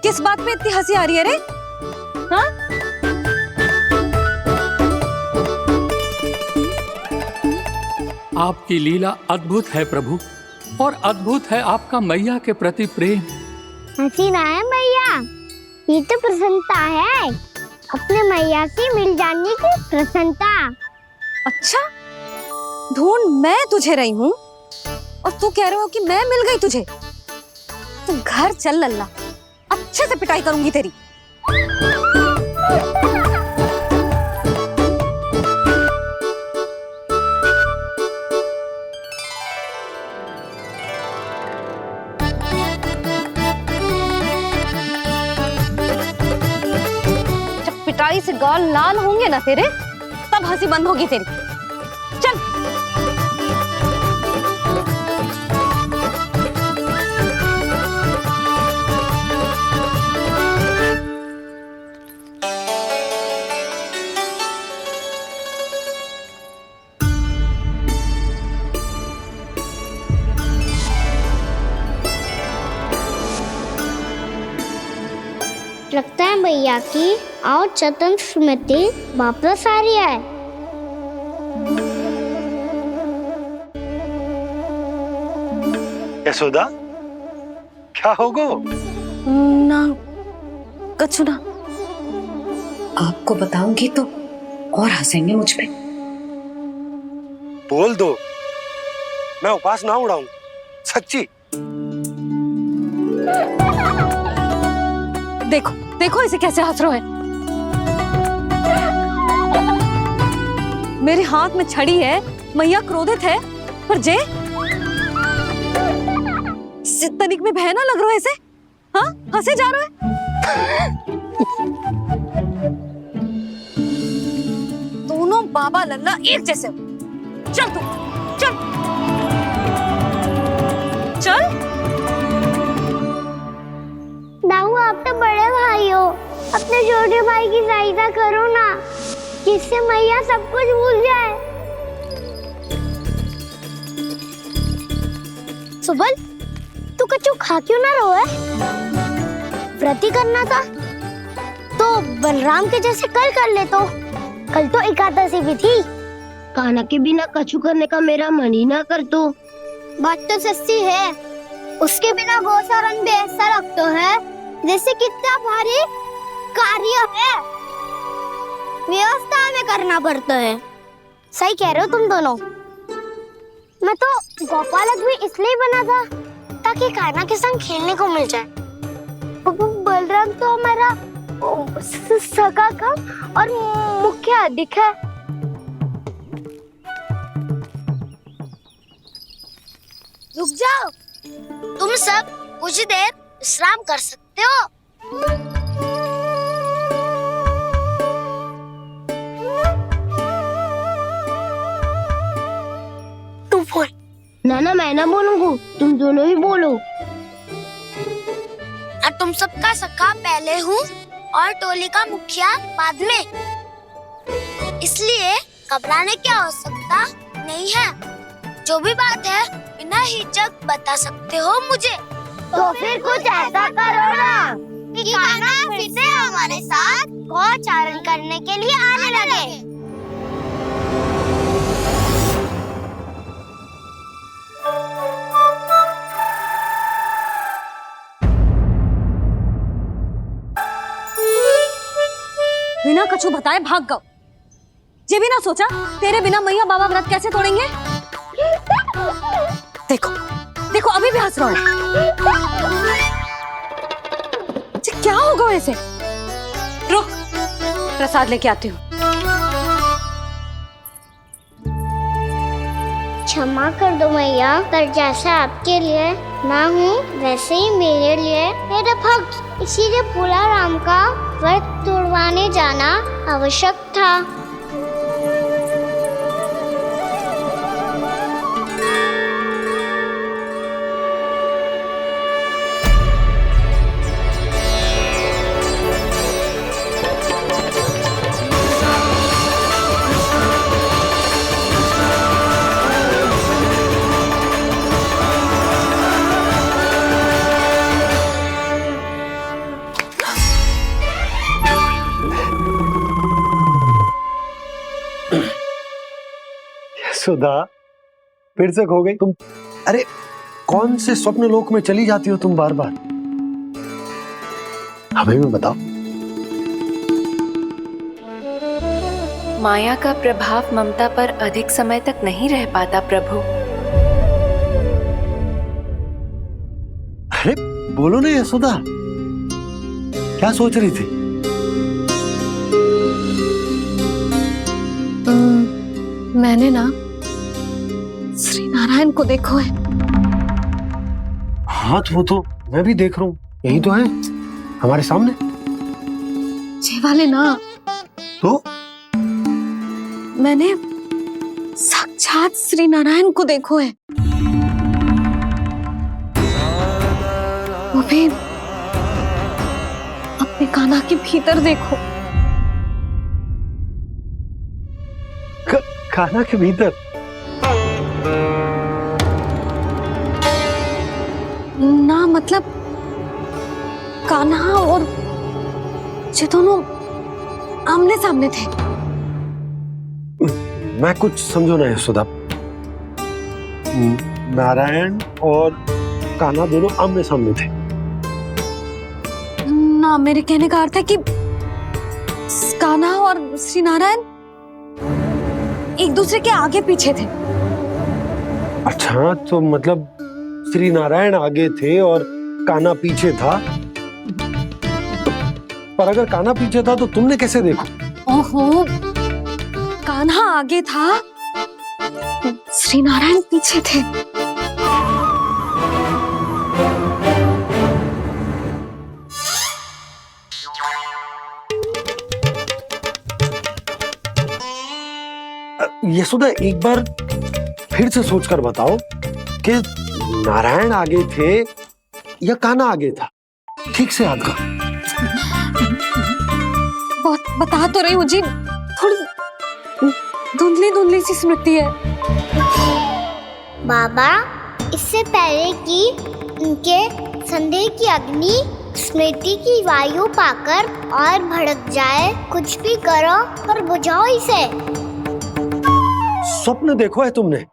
किस बात पे इतनी हंसी आ रही है रे? हाँ? आपकी लीला अद्भुत है प्रभु, और अद्भुत है आपका मैया के प्रति प्रेम। हंसी ना है मैया, ये तो प्रसन्नता है, अपने मैया से मिल जाने की प्रसन्नता। अच्छा, ढूंढ मैं तुझे रही हूँ और तू कह रहे हो कि मैं मिल गई तुझे। तू घर चल लल्ला, अच्छे से पिटाई करूंगी तेरी। जब पिटाई से गाल लाल होंगे ना तेरे, तब हंसी बंद होगी तेरी। चल। लगता है भैया की और चतन स्मृति वापस आ रही है। यशोदा, क्या होगो? ना कछु ना। आपको बताऊंगी तो और हंसेंगे मुझ पे। बोल दो, मैं उपास ना उड़ाऊं, सच्ची। देखो देखो इसे कैसे हंस रहा है। मेरे हाथ में छड़ी है, मैया क्रोधित है, पर जे तनिक में भय ना लग रहा है इसे। हाँ हंसे जा रहा है। दोनों बाबा लल्ला एक जैसे हो। चल तू चल चल। दाऊ आप तो बड़े भाई हो, अपने छोटे भाई की सहायता करो ना, जिससे मैया सब कुछ भूल जाए। सुबल तू कच्चू खा क्यों ना रहो है? व्रत ही करना था तो बलराम के जैसे कल कर ले। तो कल तो एकादशी भी थी। कान्हा के बिना कछु करने का मेरा मन ही ना कर। तो बात तो सच्ची है, उसके बिना गौसारन भी ऐसा लगता है जैसे कितना भारी कार्य है, व्यवस्था में करना पड़ता है। सही कह रहे हो तुम दोनों। मैं तो गोपालक भी इसलिए बना था ताकि कान्हा के संग खेलने को मिल जाए। बलराम तो हमारा सगा कम और मुख्य अधिक है। रुक जाओ, तुम सब कुछ देर विश्राम कर सकते हो। तू बोल। ना मैं ना बोलूंगा, तुम दोनों ही बोलो। और तुम सबका सखा पहले हूँ और टोली का मुखिया बाद में, इसलिए घबराने की आवश्यकता नहीं है। जो भी बात है बिना हिचक बता सकते हो मुझे। तो फिर कुछ ऐसा करो ना कि कान्हा फिर से हमारे साथ गौचारण करने के लिए आने लगे। बिना कछु बताए भाग गओ। ये भी ना सोचा तेरे बिना मैया बाबा व्रत कैसे तोड़ेंगे। देखो देखो अभी भी हंस रहा है। क्या होगा ऐसे? रुक प्रसाद लेके आती हूँ। क्षमा कर दो मैया, पर जैसा आपके लिए मैं हूँ वैसे ही मेरे लिए मेरा भक्त, इसीलिए भोला राम का व्रत तोड़वाने जाना आवश्यक था। सुधा फिर से खो गई तुम। अरे कौन से स्वप्न लोक में चली जाती हो तुम बार बार? हमें भी बताओ। माया का प्रभाव ममता पर अधिक समय तक नहीं रह पाता प्रभु। अरे बोलो ना यशोदा, क्या सोच रही थी? मैंने ना श्री नारायण को देखो है। हाँ वो तो मैं भी देख रहा हूँ, यही तो है हमारे सामने। ये वाले ना तो मैंने साक्षात श्री नारायण को देखो है, वो भी अपने कान्हा के भीतर देखो। कान्हा के भीतर? ना मतलब कान्हा और ये दोनों आमने सामने थे। मैं कुछ समझो ना यशोदा। नारायण और कान्हा दोनों आमने सामने थे। ना मेरे कहने का अर्थ है कि कान्हा और श्री नारायण एक दूसरे के आगे पीछे थे। अच्छा तो मतलब श्री नारायण आगे थे और कान्हा पीछे था। पर अगर कान्हा पीछे था तो तुमने कैसे देखा? ओहो, कान्हा आगे था, श्री नारायण पीछे थे। यशोदा, एक बार फिर से सोचकर बताओ कि नारायण आगे थे या कान्हा आगे था? ठीक से याद कर। बता तो रही हूँ जी, थोड़ी धुंधली धुंधली सी स्मृति है। बाबा, इससे पहले कि उनके संदेह की अग्नि स्मृति की वायु पाकर और भड़क जाए, कुछ भी करो पर बुझाओ इसे। स्वप्न देखो है तुमने?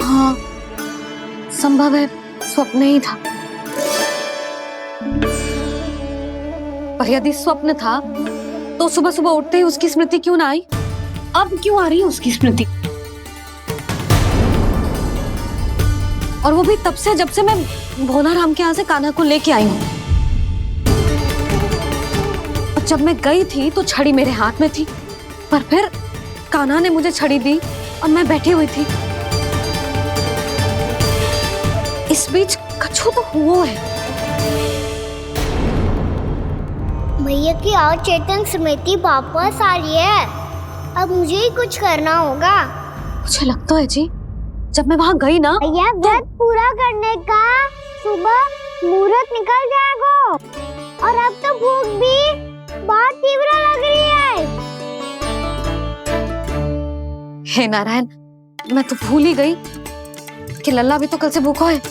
हाँ, संभव है स्वप्न ही था। पर यदि स्वप्न था तो सुबह सुबह उठते ही उसकी स्मृति क्यों ना आई? अब क्यों आ रही है उसकी स्मृति? और वो भी तब से जब से मैं भोलाराम के यहाँ से कान्हा को लेके आई हूँ। जब मैं गई थी तो छड़ी मेरे हाथ में थी, पर फिर कान्हा ने मुझे छड़ी दी और मैं बैठी हुई थी। इस बीच कछु तो हुआ है। भैया की अचेतन स्मृति वापस आ रही है। अब मुझे ही कुछ करना होगा। मुझे लगता है जी, जब मैं वहाँ गई ना, भैया व्रत पूरा करने का सुबह मुहूर्त निकल जाएगा और अब तो भूख भी बहुत तीव्र लग रही है। हे नारायण, मैं तो भूल ही गई कि लल्ला भी तो कल से भूखा है।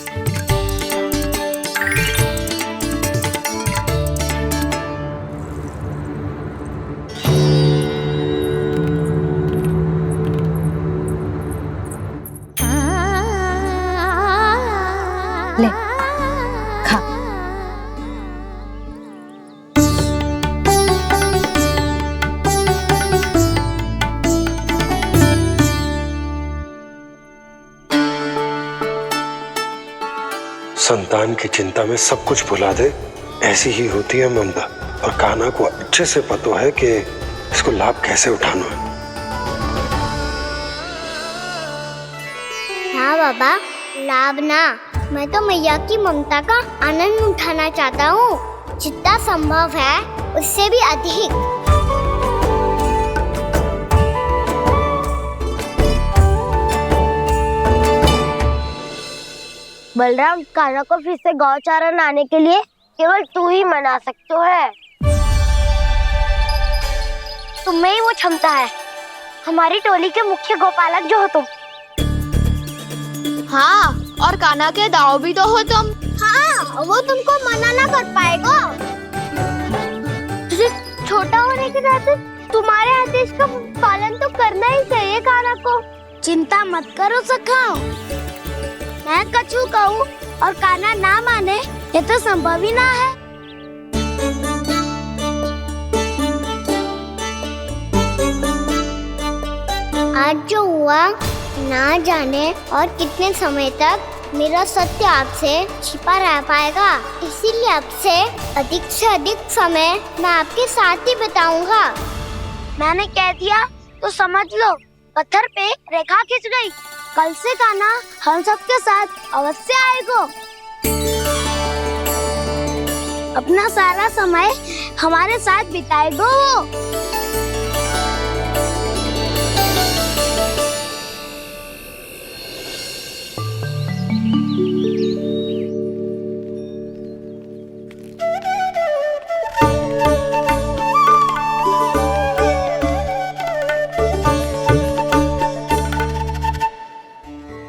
ले, खा। संतान की चिंता में सब कुछ भुला दे, ऐसी ही होती है ममता। और कान्हा को अच्छे से पता है कि इसको लाभ कैसे उठाना है। हाँ बाबा, लाभ ना, मैं तो मैया की ममता का आनंद उठाना चाहता हूँ, जितना संभव है उससे भी अधिक। बलराम, कान्हा को फिर से गौचारण आने के लिए केवल तू ही मना सकते है। तुम्हें ही वो क्षमता है, हमारी टोली के मुख्य गोपालक जो हो तुम। हाँ, और कान्हा के दाव भी तो हो तुम। हाँ, वो तुमको मना ना कर पाएगा। तुझे छोटा होने के नाते तुम्हारे आदेश का पालन तो करना ही चाहिए कान्हा को। चिंता मत करो सखा, मैं कछु कहूँ और कान्हा ना माने, ये तो संभव ही ना है। आज जो हुआ ना जाने और कितने समय तक मेरा सत्य आपसे छिपा रह पाएगा, इसीलिए आपसे अधिक से अधिक समय मैं आपके साथ ही बिताऊंगा। मैंने कह दिया तो समझ लो, पत्थर पे रेखा खींच गई। कल से कान्हा हम सबके साथ अवश्य आएगा। अपना सारा समय हमारे साथ बिताएगा वो।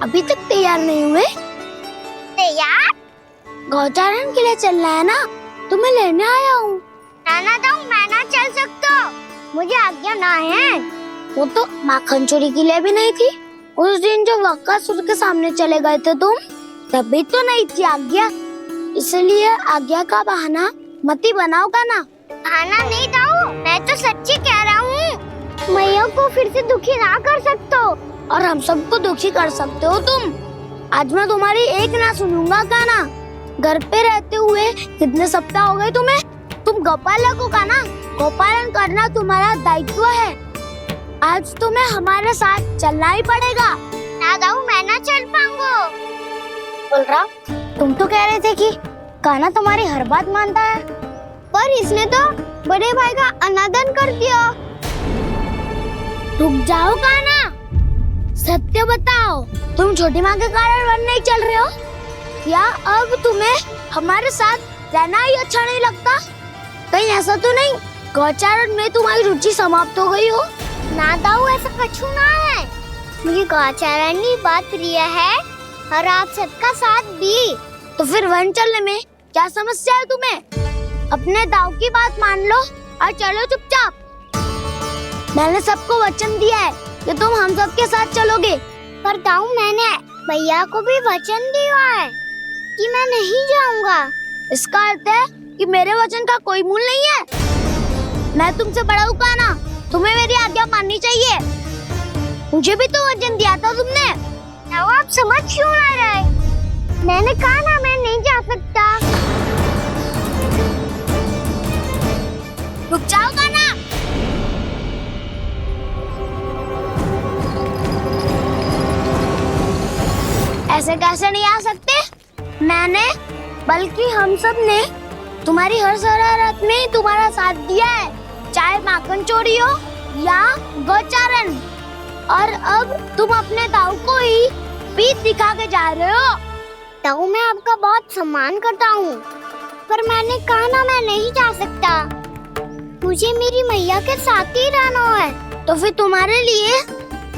अभी तक तैयार नहीं हुए? तैयार? गौचारण के लिए चलना है ना, तुम्हें लेने आया हूँ। नाना तो मैं ना चल सकता, मुझे आज्ञा ना है। वो तो माखन चोरी के लिए भी नहीं थी। उस दिन जो वक्कासुर के सामने चले गए थे तुम, तभी तो नहीं थी आज्ञा। इसलिए आज्ञा का बहाना मत ही बनाओगा ना। बहाना नहीं दाऊ, मैं तो सच्ची कह रहा हूँ। मैया को फिर से दुखी ना कर सकते हो और हम सबको दुखी कर सकते हो तुम। आज मैं तुम्हारी एक ना सुनूंगा कान्हा। घर पे रहते हुए कितने सप्ताह हो गए तुम्हें? तुम गोपालक हो का ना? गोपालन करना तुम्हारा दायित्व है। आज तुम्हें हमारे साथ चलना ही पड़ेगा। ना दाऊ, मैं ना चल पाऊंगा। बोल रहा, तुम तो कह रहे थे कि कान्हा तुम्हारी हर बात मानता है, पर इसने तो बड़े भाई का अनादर कर दिया। रुक जाओ कान्हा, सत्य बताओ, तुम छोटी माँ के कारण वन नहीं चल रहे हो? क्या अब तुम्हें हमारे साथ रहना ही अच्छा नहीं लगता? कहीं ऐसा तो नहीं गौचारण में तुम्हारी रुचि समाप्त हो गई हो? ना दाऊ, ऐसा कछु ना है। मुझे गौचारण की बात प्रिय है और आप सबका साथ भी। तो फिर वन चलने में क्या समस्या है तुम्हें? अपने दाऊ की बात मान लो और चलो चुपचाप। मैंने सबको वचन दिया है कि तुम हम सबके साथ चलोगे। पर दाऊ, मैंने भैया को भी वचन दिया है कि मैं नहीं जाऊंगा। इसका अर्थ है कि मेरे वचन का कोई मूल नहीं है। मैं तुमसे बड़ा हूँ कान्हा, तुम्हें मेरी आज्ञा माननी चाहिए। मुझे भी तो वचन दिया था तुमने। दाऊ, आप समझ क्यों आ रहे? मैंने कहा ना, मैं नहीं जा सकता। रुक जाओ कान्हा। ऐसे कैसे नहीं आ सकते? मैंने बल्कि हम सब ने तुम्हारी हर शरारत में तुम्हारा साथ दिया है, चाहे माखन चोरी हो या गोचारण। और अब तुम अपने दाऊ को ही पीठ दिखा के जा रहे हो। दाऊ, मैं आपका बहुत सम्मान करता हूँ, पर मैंने कहा ना, मैं नहीं जा सकता। मुझे मेरी मैया के साथ ही रहना है। तो फिर तुम्हारे लिए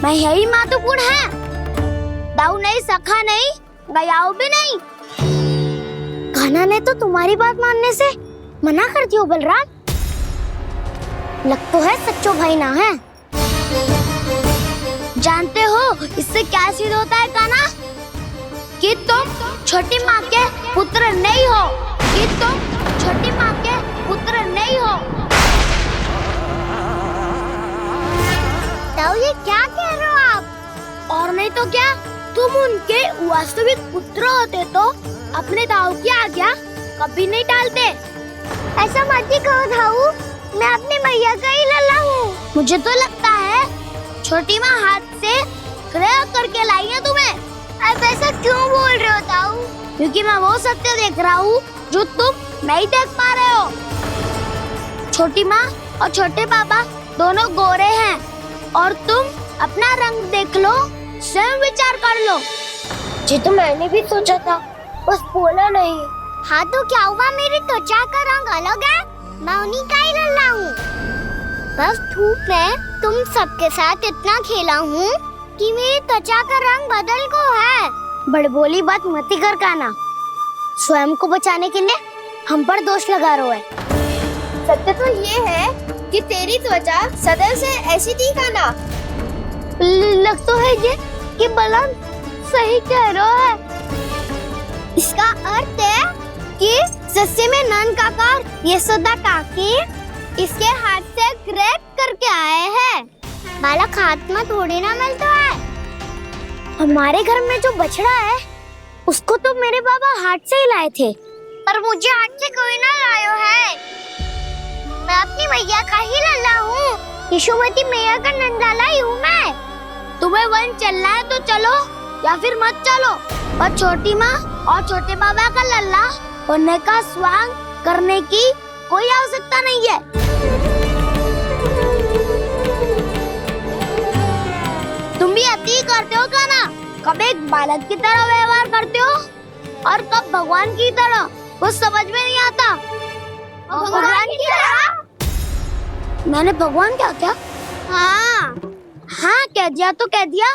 मैं यही महत्वपूर्ण है। दाऊ नहीं, सखा नहीं, गयाऊ भी नहीं। कान्हा ने तो तुम्हारी बात मानने से मना कर दिया बलराम। लग तो है सच्चो भाई ना है। जानते हो इससे क्या सिद्ध होता है कान्हा? कि तुम छोटी माँ के पुत्र नहीं हो, कि तुम छोटी माँ के पुत्र नहीं हो। दाऊ, ये क्या कह रहे हो आप? और नहीं तो क्या, तुम उनके वास्तविक पुत्र होते तो अपने दाऊ की आज्ञा कभी नहीं टालते। ऐसा मत ही कहो दाऊ, मैं अपनी मैया का ही लल्ला हूँ। मुझे तो लगता है छोटी माँ हाथ से ग्रह करके लाई है तुम्हें। अब ऐसा क्यों बोल रहे हो दाऊ? क्योंकि मैं वो सत्य देख रहा हूँ जो तुम नहीं देख पा रहे हो। छोटी माँ और छोटे बाबा दोनों गोरे हैं और तुम अपना रंग देख लो, स्वयं विचार कर लो। जी तो मैंने भी सोचा था, बस बोला नहीं। हाँ तो क्या हुआ, मेरी त्वचा का रंग अलग है, मैं उन्हीं का ही लल्ला हूँ। बस धूप में तुम सबके साथ इतना खेला हूँ कि मेरी त्वचा का रंग बदल को है। बड़बोली बात मत कर कान्हा, स्वयं को बचाने के लिए हम पर दोष लगा रहे है। सत्य तो ये है कि तेरी त्वचा सदैव से ऐसी थी कान्हा। लग तो है ये कि बलराम सही कह रहा है। इसका अर्थ है कि सस्य में नन काका यशोदा काकी इसके हाथ से ग्रेप करके आए हैं। बालक हाथ में थोड़ी ना मिलता है। हमारे घर में जो बछड़ा है उसको तो मेरे बाबा हाथ से ही लाए थे, पर मुझे हाथ से कोई ना लायो है। मैं अपनी मैया का ही लल्ला हूँ, यशोमती मैया का नंदाला ही हूँ मैं। तुम्हें वन चलना है तो चलो या फिर मत चलो, और छोटी माँ और छोटे बाबा का लल्ला होने का स्वांग करने की कोई आवश्यकता नहीं है। तुम भी अति करते हो कान्हा, कब एक बालक की तरह व्यवहार करते हो और कब भगवान की तरह, कुछ समझ में नहीं आता। भगवान की तरह? मैंने भगवान क्या क्या? हाँ हाँ कह दिया तो कह दिया।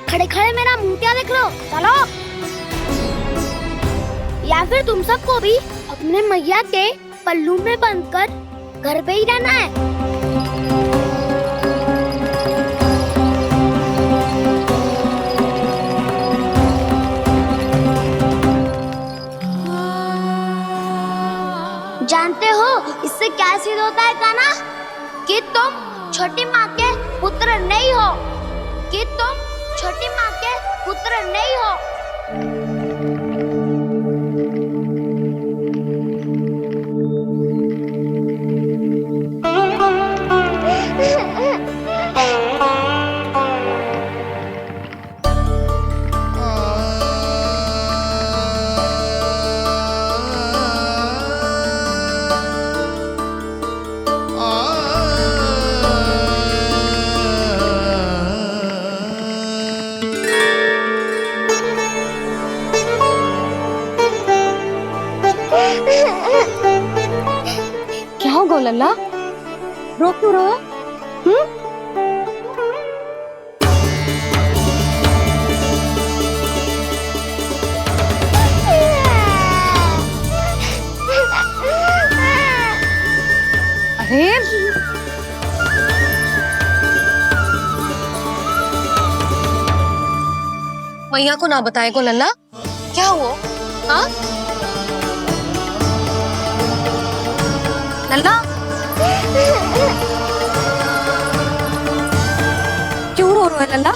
खड़े खड़े मेरा मुंह क्या देख लो, चलो। या फिर तुम सबको भी अपने मैया के पल्लू में बंधकर घर पे ही रहना है। जानते हो इससे क्या सिद्ध होता है कान्हा? कि तुम छोटी माँ के पुत्र नहीं हो, कि तुम छोटी माँ के पुत्र नहीं हो। क्या हो गो लल्ला, रो क्यों रहो? अरे मैया को ना बताए को लल्ला, क्या हुआ? हाँ लल्ला, क्यों रो रहे हो लल्ला?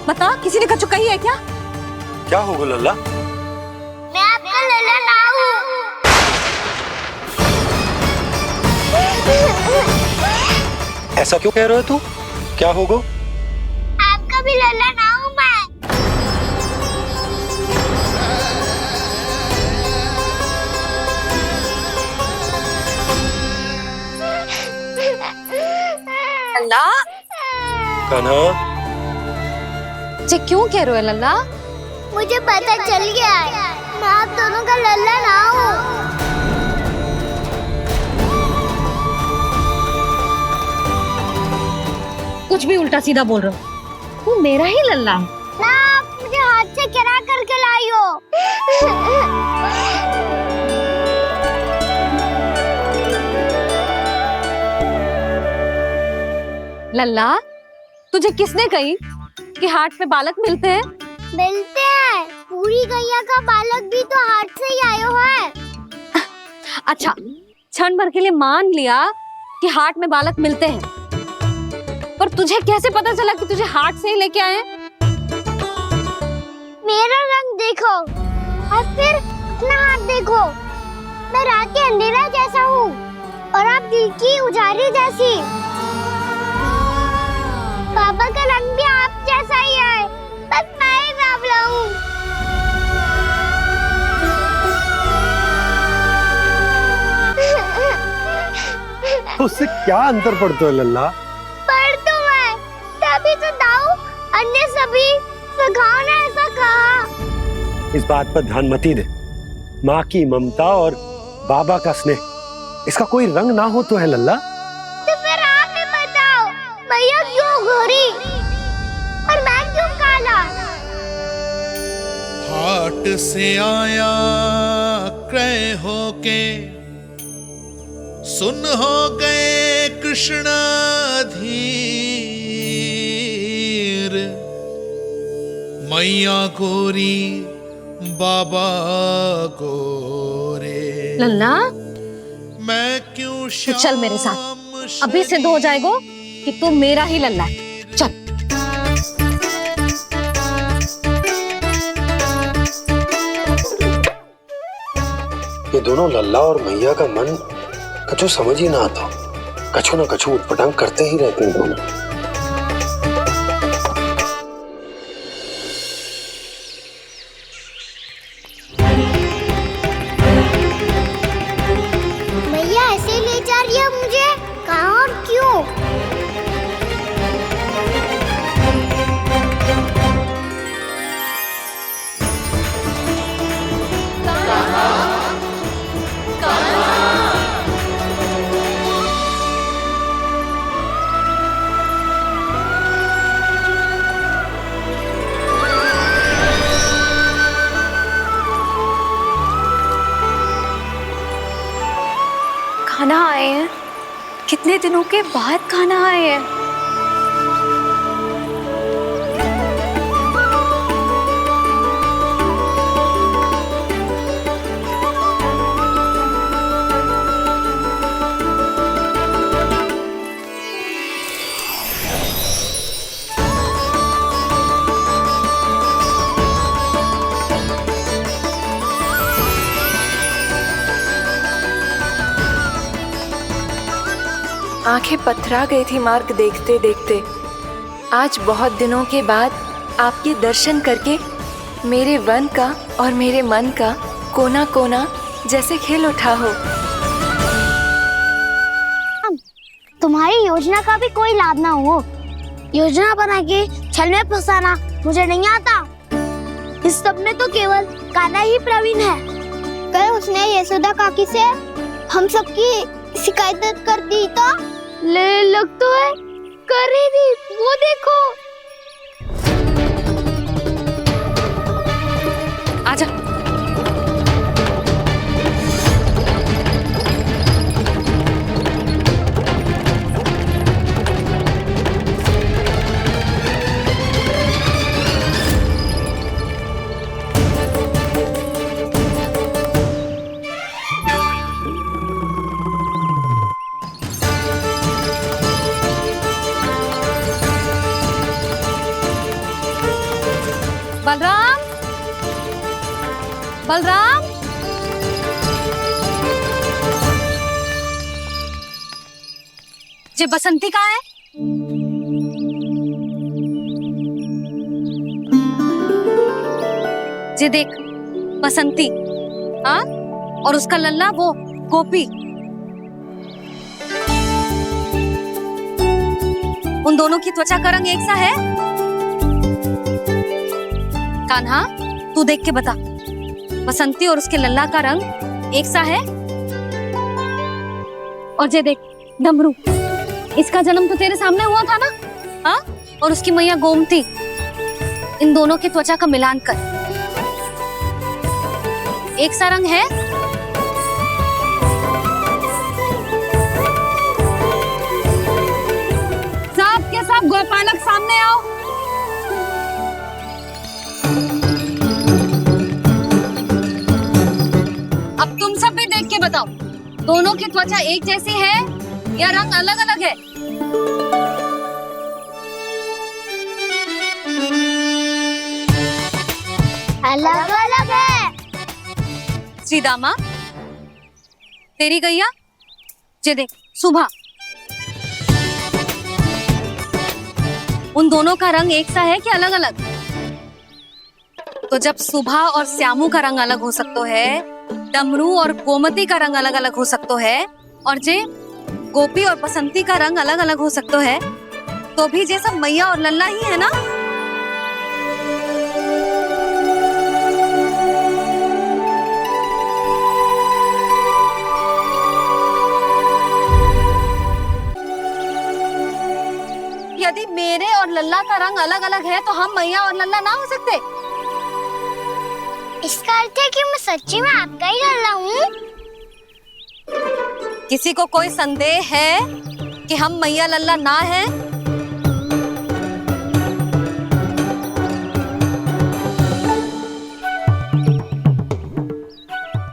बता, किसी ने कछु कही है क्या? क्या होगा लल्ला? मैं आपका लल्ला ना हूँ। ऐसा क्यों कह रहे हो तू? क्या होगा? आपका भी लल्ला ना हूँ मैं। लल्ला, कान्हा, जे क्यों कह रहे हो लल्ला? मुझे पता चल गया है, मैं आप दोनों का लल्ला ना हूँ। कुछ भी उल्टा सीधा बोल रहे हो, तू मेरा ही लल्ला है। ना, आप मुझे हाथ से गिरा करके लाई हो। लल्ला, तुझे किसने कही कि हाट में बालक मिलते हैं? मिलते हैं, पूरी गैया का बालक भी तो हाट से ही आयो है। अच्छा, क्षण भर के लिए मान लिया कि हाट में बालक मिलते हैं, पर तुझे कैसे पता चला कि तुझे हाट से ही लेके आए? मेरा रंग देखो और फिर अपना हाथ देखो। मैं रात के अंधेरा जैसा हूँ और आप दिल की उजाली जैसी। पापा का रंग भी आप जैसा ही है, बस मैं ही बावला हूँ। उससे क्या अंतर पड़ता है लल्ला? पर तो मैं तभी तो दाऊ अन्य सभी सुखाओ ने ऐसा कहा। इस बात पर ध्यान मत ही दे। माँ की ममता और बाबा का स्नेह, इसका कोई रंग ना हो तो है लल्ला। तो फिर आप ही बताओ, भैया क्यों गोरी और मैं क्यों काला? हाट से आया क्रय होके, सुन हो गए कृष्ण धीर। मैया गोरी बाबा गोरे। लल्ला, मैं क्यों तू चल मेरे साथ, अभी सिद्ध हो जाएगा कि तू मेरा ही लल्ला है। चल। ये दोनों लल्ला और मैया का मन कछु समझ ही ना आता, कछु न कछु उटपटांग करते ही रहते हैं दोनों। भैया ऐसे ले जा रही है मुझे, कहाँ और क्यों? खाना आए हैं, कितने दिनों के बाद खाना आए हैं। आंखें पथरा गई थी मार्ग देखते देखते। आज बहुत दिनों के बाद आपके दर्शन करके मेरे वन का और मेरे मन का कोना कोना जैसे खिल उठा हो। तुम्हारी योजना का भी कोई लाभ ना हो। योजना बना के छल में फंसाना मुझे नहीं आता। इस सब में तो केवल कान्हा ही प्रवीण है। कल उसने यशोदा काकी से हम सबकी शिकायत कर दी तो लग तो है कर रही थी, वो देखो। आजा। बलराम, बलराम, जे बसंती कहाँ है? जे देख बसंती, हाँ, और उसका लल्ला वो गोपी। उन दोनों की त्वचा का रंग एक सा है? कान्हा, तू देख के बता, बसंती और उसके लल्ला का रंग एक सा है? और जे देख डमरू, इसका जन्म तो तेरे सामने हुआ था ना? हाँ? और उसकी मैया गोमती, इन दोनों की त्वचा का मिलान कर, एक सा रंग है? सब के सब गोपालक सामने आओ। अब तुम सब भी देख के बताओ, दोनों की त्वचा एक जैसी है या रंग अलग अलग है? अलग अलग है। श्रीदामा, तेरी गैया, जे देख सुभा, उन दोनों का रंग एक सा है कि अलग अलग? तो जब सुभा और श्यामू का रंग अलग हो सकता है, डमरू और गोमती का रंग अलग अलग हो सकता है, और जे गोपी और बसंती का रंग अलग अलग हो सकता है, तो भी जे सब मैया और लल्ला ही है ना? यदि मेरे और लल्ला का रंग अलग अलग है तो हम मैया और लल्ला ना हो सकते? इसका अर्थ है कि मैं सच्ची में आपका ही लल्ला हूँ? किसी को कोई संदेह है कि हम मैया लल्ला ना हैं?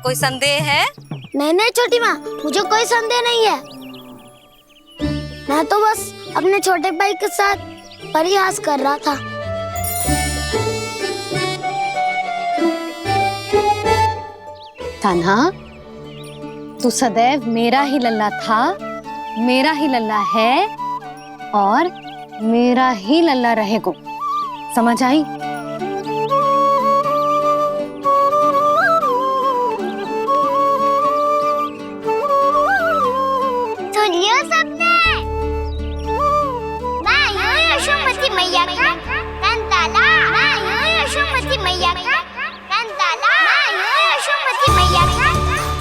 कोई संदेह है? नहीं नहीं छोटी माँ, मुझे कोई संदेह नहीं है। मैं तो बस अपने छोटे भाई के साथ परिहास कर रहा था। कान्हा, तू सदैव मेरा ही लल्ला था, मेरा ही लल्ला है और मेरा ही लल्ला रहेगा। समझ आई? सुन लियो सबने, मैं हूँ यशोमती मैया का कंताला, मैं हूँ यशोमती मैया का कंताला, मैं हूँ यशोमती मैया का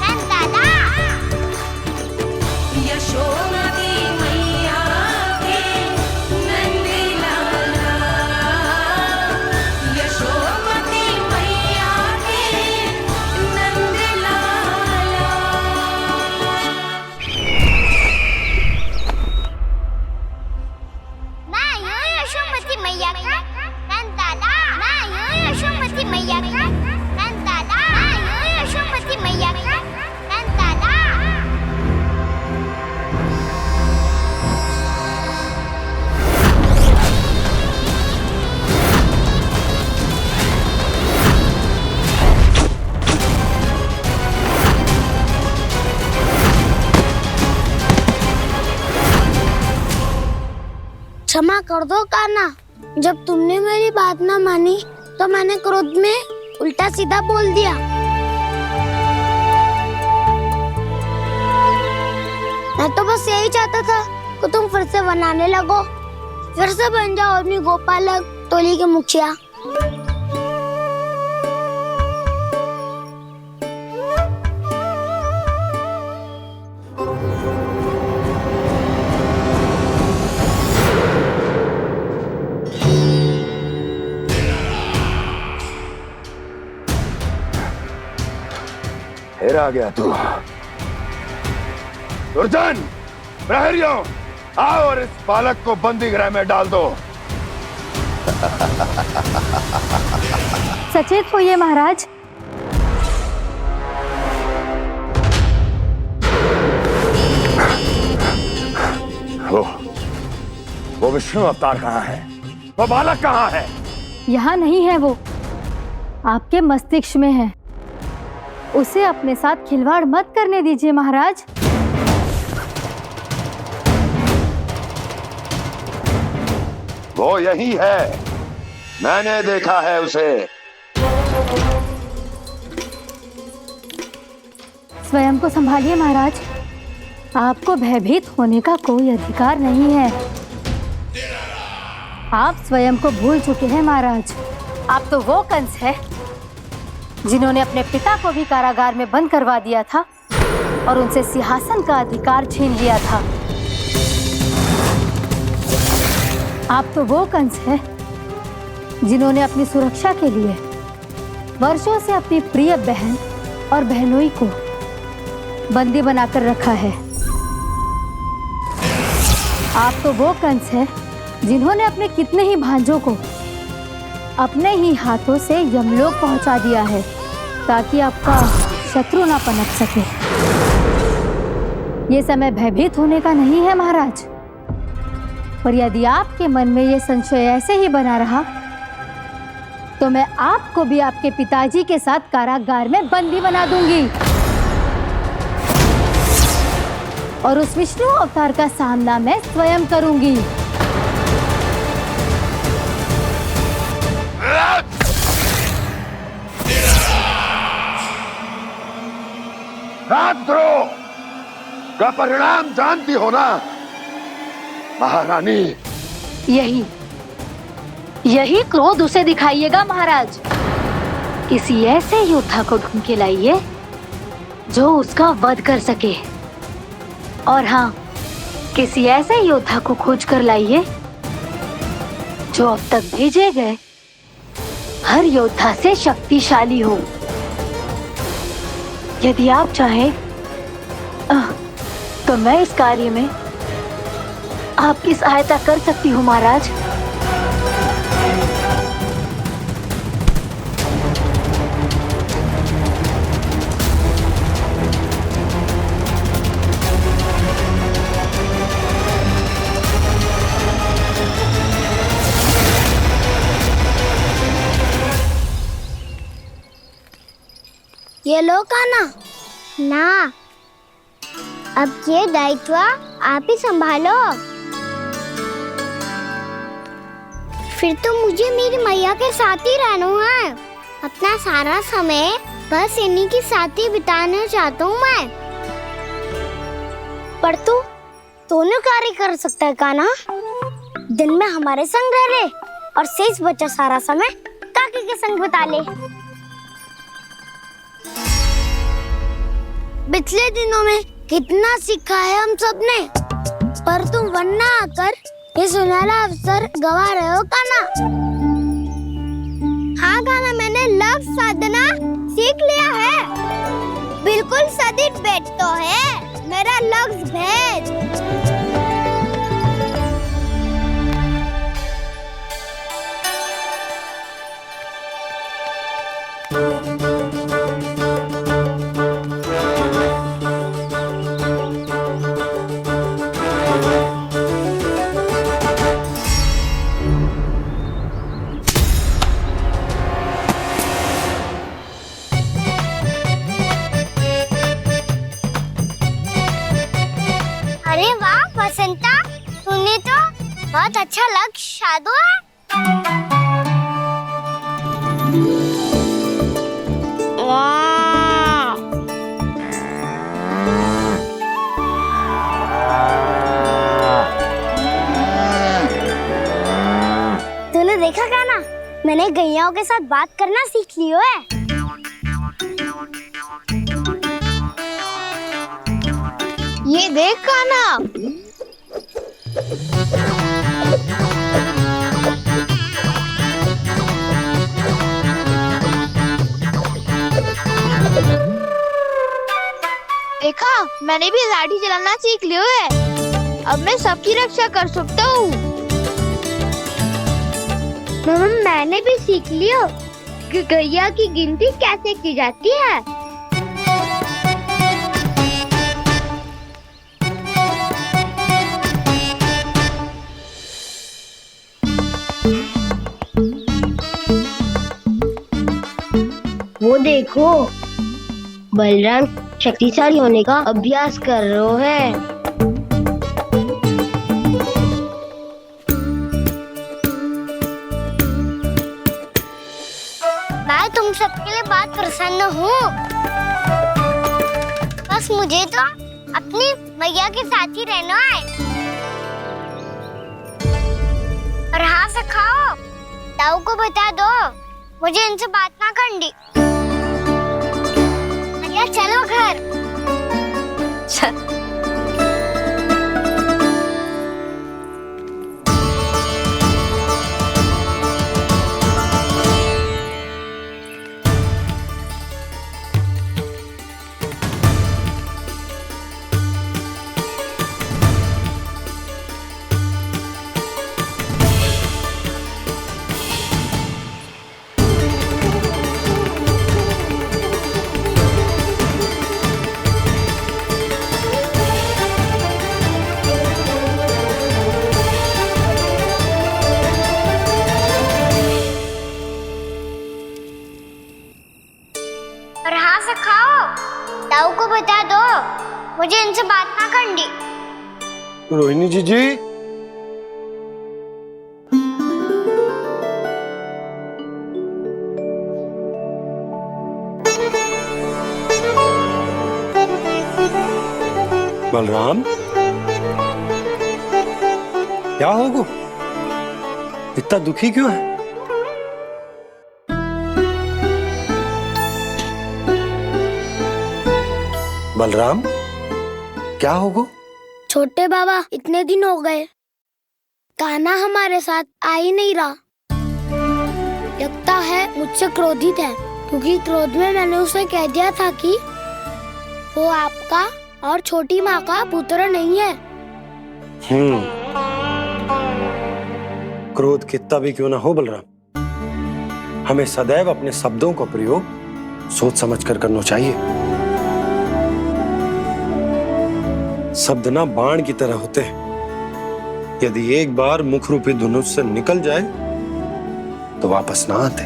कंताला। यशोमती मैया के नंदी लाला, यशोमती मैया के नंदी लाला। मैं हूँ यशोमती मैया का कंताला, मैं हूँ यशोमती मैया क्षमा कर दो कान्हा। जब तुमने मेरी बात ना मानी तो मैंने क्रोध में उल्टा सीधा बोल दिया। मैं तो बस यही चाहता था कि तुम फिर से बनाने लगो, फिर से बन जाओ अपनी गोपालक टोली के मुखिया। फिर आ गया तू। दुर्जन, प्रहरियों, आओ और इस बालक को बंदी गृह में डाल दो। सचेत होइए महाराज। वो विष्णु अवतार कहाँ है? वो बालक कहाँ है? यहाँ नहीं है वो, आपके मस्तिष्क में है। उसे अपने साथ खिलवाड़ मत करने दीजिए महाराज। वो यही है, मैंने देखा है उसे। स्वयं को संभालिए महाराज, आपको भयभीत होने का कोई अधिकार नहीं है। आप स्वयं को भूल चुके हैं महाराज। आप तो वो कंस है जिन्होंने अपने पिता को भी कारागार में बंद करवा दिया था और उनसे सिंहासन का अधिकार छीन लिया था। आप तो वो कंस है जिन्होंने अपनी सुरक्षा के लिए वर्षों से अपनी प्रिय बहन और बहनोई को बंदी बनाकर रखा है। आप तो वो कंस है जिन्होंने अपने कितने ही भांजों को अपने ही हाथों से यमलोक पहुंचा दिया है ताकि आपका शत्रु ना पनप सके। ये समय भयभीत होने का नहीं है महाराज, पर यदि आपके मन में ये संशय ऐसे ही बना रहा तो मैं आपको भी आपके पिताजी के साथ कारागार में बंदी बना दूंगी और उस विष्णु अवतार का सामना मैं स्वयं करूंगी। राजद्रोह का परिणाम जानती हो ना महारानी? यही क्रोध उसे दिखाइएगा महाराज। किसी ऐसे योद्धा को ढूंढ के लाइए जो उसका वध कर सके, और हाँ, किसी ऐसे योद्धा को खोज कर लाइए जो अब तक भेजे गए हर योद्धा से शक्तिशाली हो। यदि आप चाहें तो मैं इस कार्य में आपकी सहायता कर सकती हूँ महाराज। ये लो कान्हा। ना, अब ये दायित्व आप ही संभालो। फिर तो मुझे मेरी मैया के साथ ही रहना है। अपना सारा समय बस इन्हीं के साथ ही बिताना चाहता हूँ मैं। पर तू दोनों कार्य कर सकता है कान्हा। दिन में हमारे संग रह ले और शेष बचा सारा समय काकी के संग बिता ले। पिछले दिनों में कितना सीखा है हम सबने, पर तुम वरना आकर ये सुनहरा अवसर गवा रहे हो कान्हा। हाँ कान्हा, मैंने लक्ष्य साधना सीख लिया है। बिल्कुल सदित भेद तो है मेरा लक्ष्य भेद। बहुत अच्छा लग शादू है। वाह! तूने देखा कान्हा, मैंने गैयाओं के साथ बात करना सीख लियो है। ये देख कान्हा, देखा मैंने भी लाठी चलाना सीख लियो है। अब मैं सबकी रक्षा कर सकता हूँ। मैंने भी सीख लियो कि गैया की गिनती कैसे की जाती है। वो देखो, बलराम शक्तिशाली होने का अभ्यास कर रहे हैं। मैं तुम सबके लिए बहुत प्रसन्न हूँ। बस मुझे तो अपनी मैया के साथ ही रहना है। और हाँ से खाओ, ताऊ को बता दो मुझे इनसे बात ना करनी। मैया चलो घर। चल। और हाँ से खाओ, ताऊ को बता दो मुझे इनसे बात ना करनी। रोहिणी जी बलराम, क्या होगा? इतना दुखी क्यों है? बलराम, क्या होगा? छोटे बाबा, इतने दिन हो गए, कान्हा हमारे साथ आ ही नहीं रहा। लगता है मुझसे क्रोधित है, क्योंकि क्रोध में मैंने उसे कह दिया था कि वो आपका और छोटी माँ का पुत्र नहीं है। क्रोध कितना भी क्यों ना हो बलराम, हमें सदैव अपने शब्दों का प्रयोग सोच समझ कर करना चाहिए। शब्द ना बाण की तरह होते हैं, यदि एक बार मुख रूपी धनुष से निकल जाए तो वापस ना आते।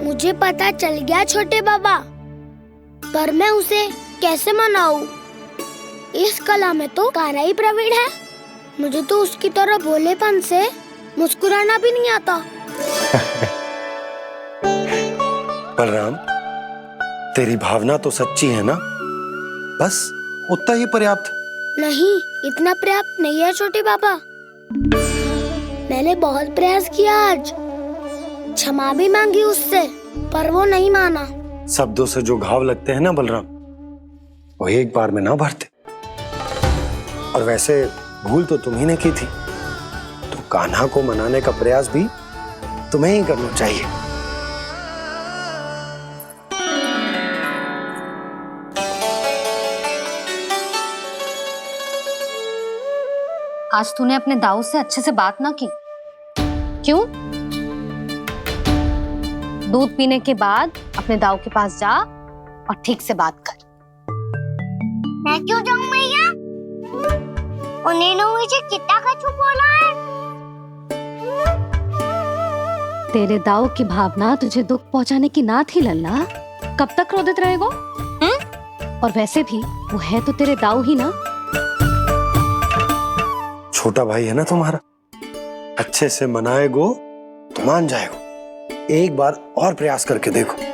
मुझे पता चल गया छोटे बाबा, पर मैं उसे कैसे मनाऊं? इस कला में तो कान्हा ही प्रवीण है। मुझे तो उसकी तरह भोलेपन से मुस्कुराना भी नहीं आता। बलराम, तेरी भावना तो सच्ची है ना? बस उतना ही पर्याप्त। नहीं, इतना पर्याप्त नहीं है छोटे बाबा। मैंने बहुत प्रयास किया आज, क्षमा भी मांगी उससे, पर वो नहीं माना। शब्दों से जो घाव लगते हैं ना बलराम, वो एक बार में ना भरते। और वैसे भूल तो तुम्ही ने की थी, तो कान्हा को मनाने का प्रयास भी तुम्हें ही करना चाहिए। आज तूने अपने दाऊ से अच्छे से बात ना की, क्यों? दूध पीने के बाद अपने दाऊ के पास जा और ठीक से बात कर। मैं क्यों जाऊं मैया? उन्होंने मुझे कितना कछु बोला है। तेरे दाऊ की भावना तुझे दुख पहुंचाने की ना थी लल्ला। कब तक क्रोधित रहेगा? और वैसे भी वो है तो तेरे दाऊ ही ना। छोटा भाई है ना तुम्हारा, अच्छे से मनाएगो तो मान जाएगो। एक बार और प्रयास करके देखो।